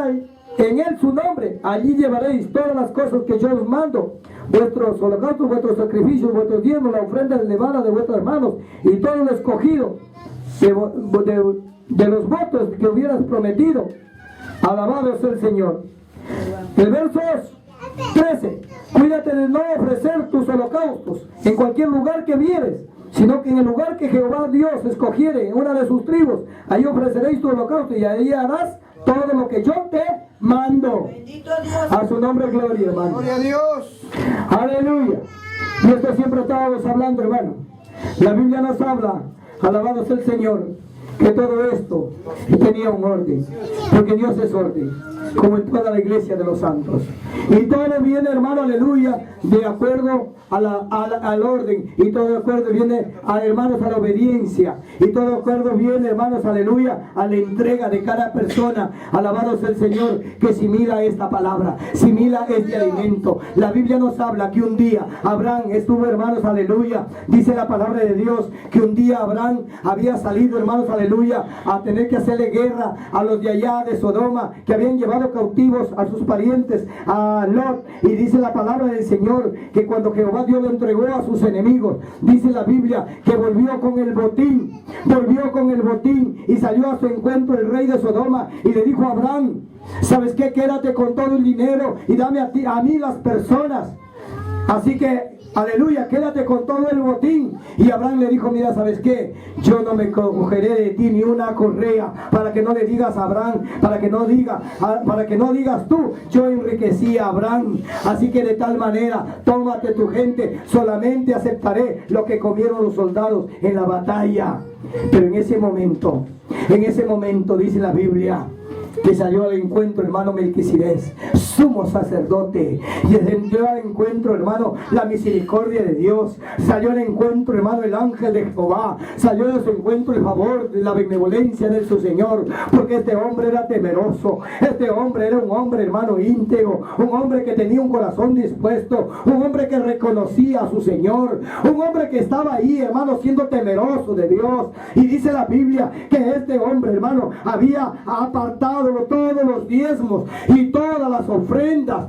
en él su nombre, allí llevaréis todas las cosas que yo os mando, vuestros holocaustos, vuestros sacrificios, vuestros diezmos, la ofrenda elevada de vuestras manos y todo lo escogido de los votos que hubieras prometido. Alabado sea el Señor. El verso 13: cuídate de no ofrecer tus holocaustos en cualquier lugar que vieres, sino que en el lugar que Jehová Dios escogiere en una de sus tribus, ahí ofreceréis tu holocausto y ahí harás todo lo que yo te mando. A su nombre gloria, hermano. Gloria a Dios. Aleluya. Y esto siempre estábamos hablando, hermano. La Biblia nos habla, alabado sea el Señor, que todo esto tenía un orden, porque Dios es orden, como en toda la iglesia de los santos. Y todo viene, hermano, aleluya, de acuerdo al orden, y todo de acuerdo viene, hermanos, a la obediencia, y todo de acuerdo viene, hermanos, aleluya, a la entrega de cada persona. Alabado sea el Señor, que simila esta palabra, simila este alimento. La Biblia nos habla que un día Abraham estuvo, hermanos, aleluya, dice la palabra de Dios, que un día Abraham había salido, hermanos, aleluya, a tener que hacerle guerra a los de allá de Sodoma, que habían llevado cautivos a sus parientes, a Lot. Y dice la palabra del Señor que cuando Jehová Dios lo entregó a sus enemigos, dice la Biblia que volvió con el botín y salió a su encuentro el rey de Sodoma y le dijo a Abraham: ¿sabes qué? Quédate con todo el dinero y dame a mí las personas. Así que, aleluya, quédate con todo el botín. Y Abraham le dijo: mira, ¿sabes qué? Yo no me cogeré de ti ni una correa, para que no le digas a Abraham, para que no digas tú, yo enriquecí a Abraham. Así que de tal manera, tómate tu gente, solamente aceptaré lo que comieron los soldados en la batalla. Pero en ese momento dice la Biblia que salió al encuentro, hermano, Melquisedec, sumo sacerdote, y salió al encuentro, hermano, la misericordia de Dios, salió al encuentro, hermano, el ángel de Jehová, salió a su encuentro el favor de la benevolencia de su Señor, porque este hombre era temeroso, este hombre era un hombre, hermano, íntegro, un hombre que tenía un corazón dispuesto, un hombre que reconocía a su Señor, un hombre que estaba ahí, hermano, siendo temeroso de Dios. Y dice la Biblia que este hombre, hermano, había apartado todos los diezmos y todas las ofrendas,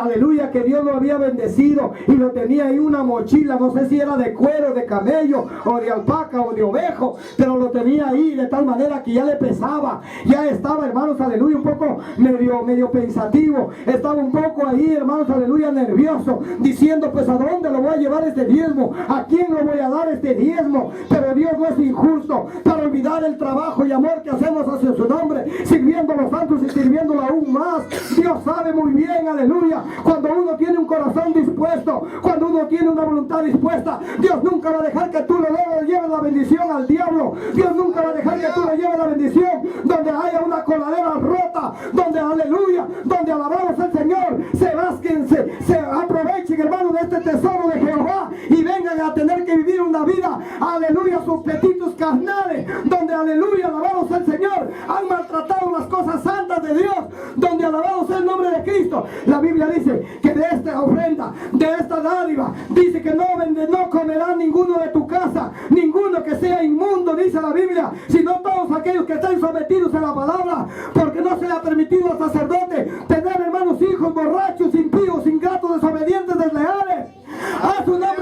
aleluya, que Dios lo había bendecido, y lo tenía en una mochila, no sé si era de cuero, de camello o de alpaca o de ovejo, pero lo tenía ahí de tal manera que ya le pesaba, ya estaba, hermanos, aleluya, un poco medio pensativo, estaba un poco ahí, hermanos, aleluya, nervioso, diciendo: pues ¿a dónde lo voy a llevar este diezmo? ¿A quién lo voy a dar este diezmo? Pero Dios no es injusto para olvidar el trabajo y amor que hacemos hacia su nombre, sirviendo a los santos y sirviéndolo aún más. Dios sabe muy bien, aleluya, cuando uno tiene un corazón dispuesto, cuando uno tiene una voluntad dispuesta, Dios nunca va a dejar que tú le lleves la bendición al diablo. Dios nunca va a dejar que tú le lleves la bendición donde haya una coladera rota, donde, aleluya, donde alabamos al Señor, se aprovechen, hermano, de este tesoro de Jehová y vengan a tener que vivir una vida, aleluya, sus petitos carnales, donde, aleluya, alabamos al Señor, han maltratado las cosas santas de Dios, donde alabado sea el nombre de Cristo. La Biblia dice que de esta ofrenda, de esta dádiva, dice que no comerá ninguno de tu casa, ninguno que sea inmundo, dice la Biblia, sino todos aquellos que están sometidos a la palabra, porque no se le ha permitido al sacerdote tener, hermanos, hijos borrachos, impíos, ingratos, desobedientes, desleales. A su nombre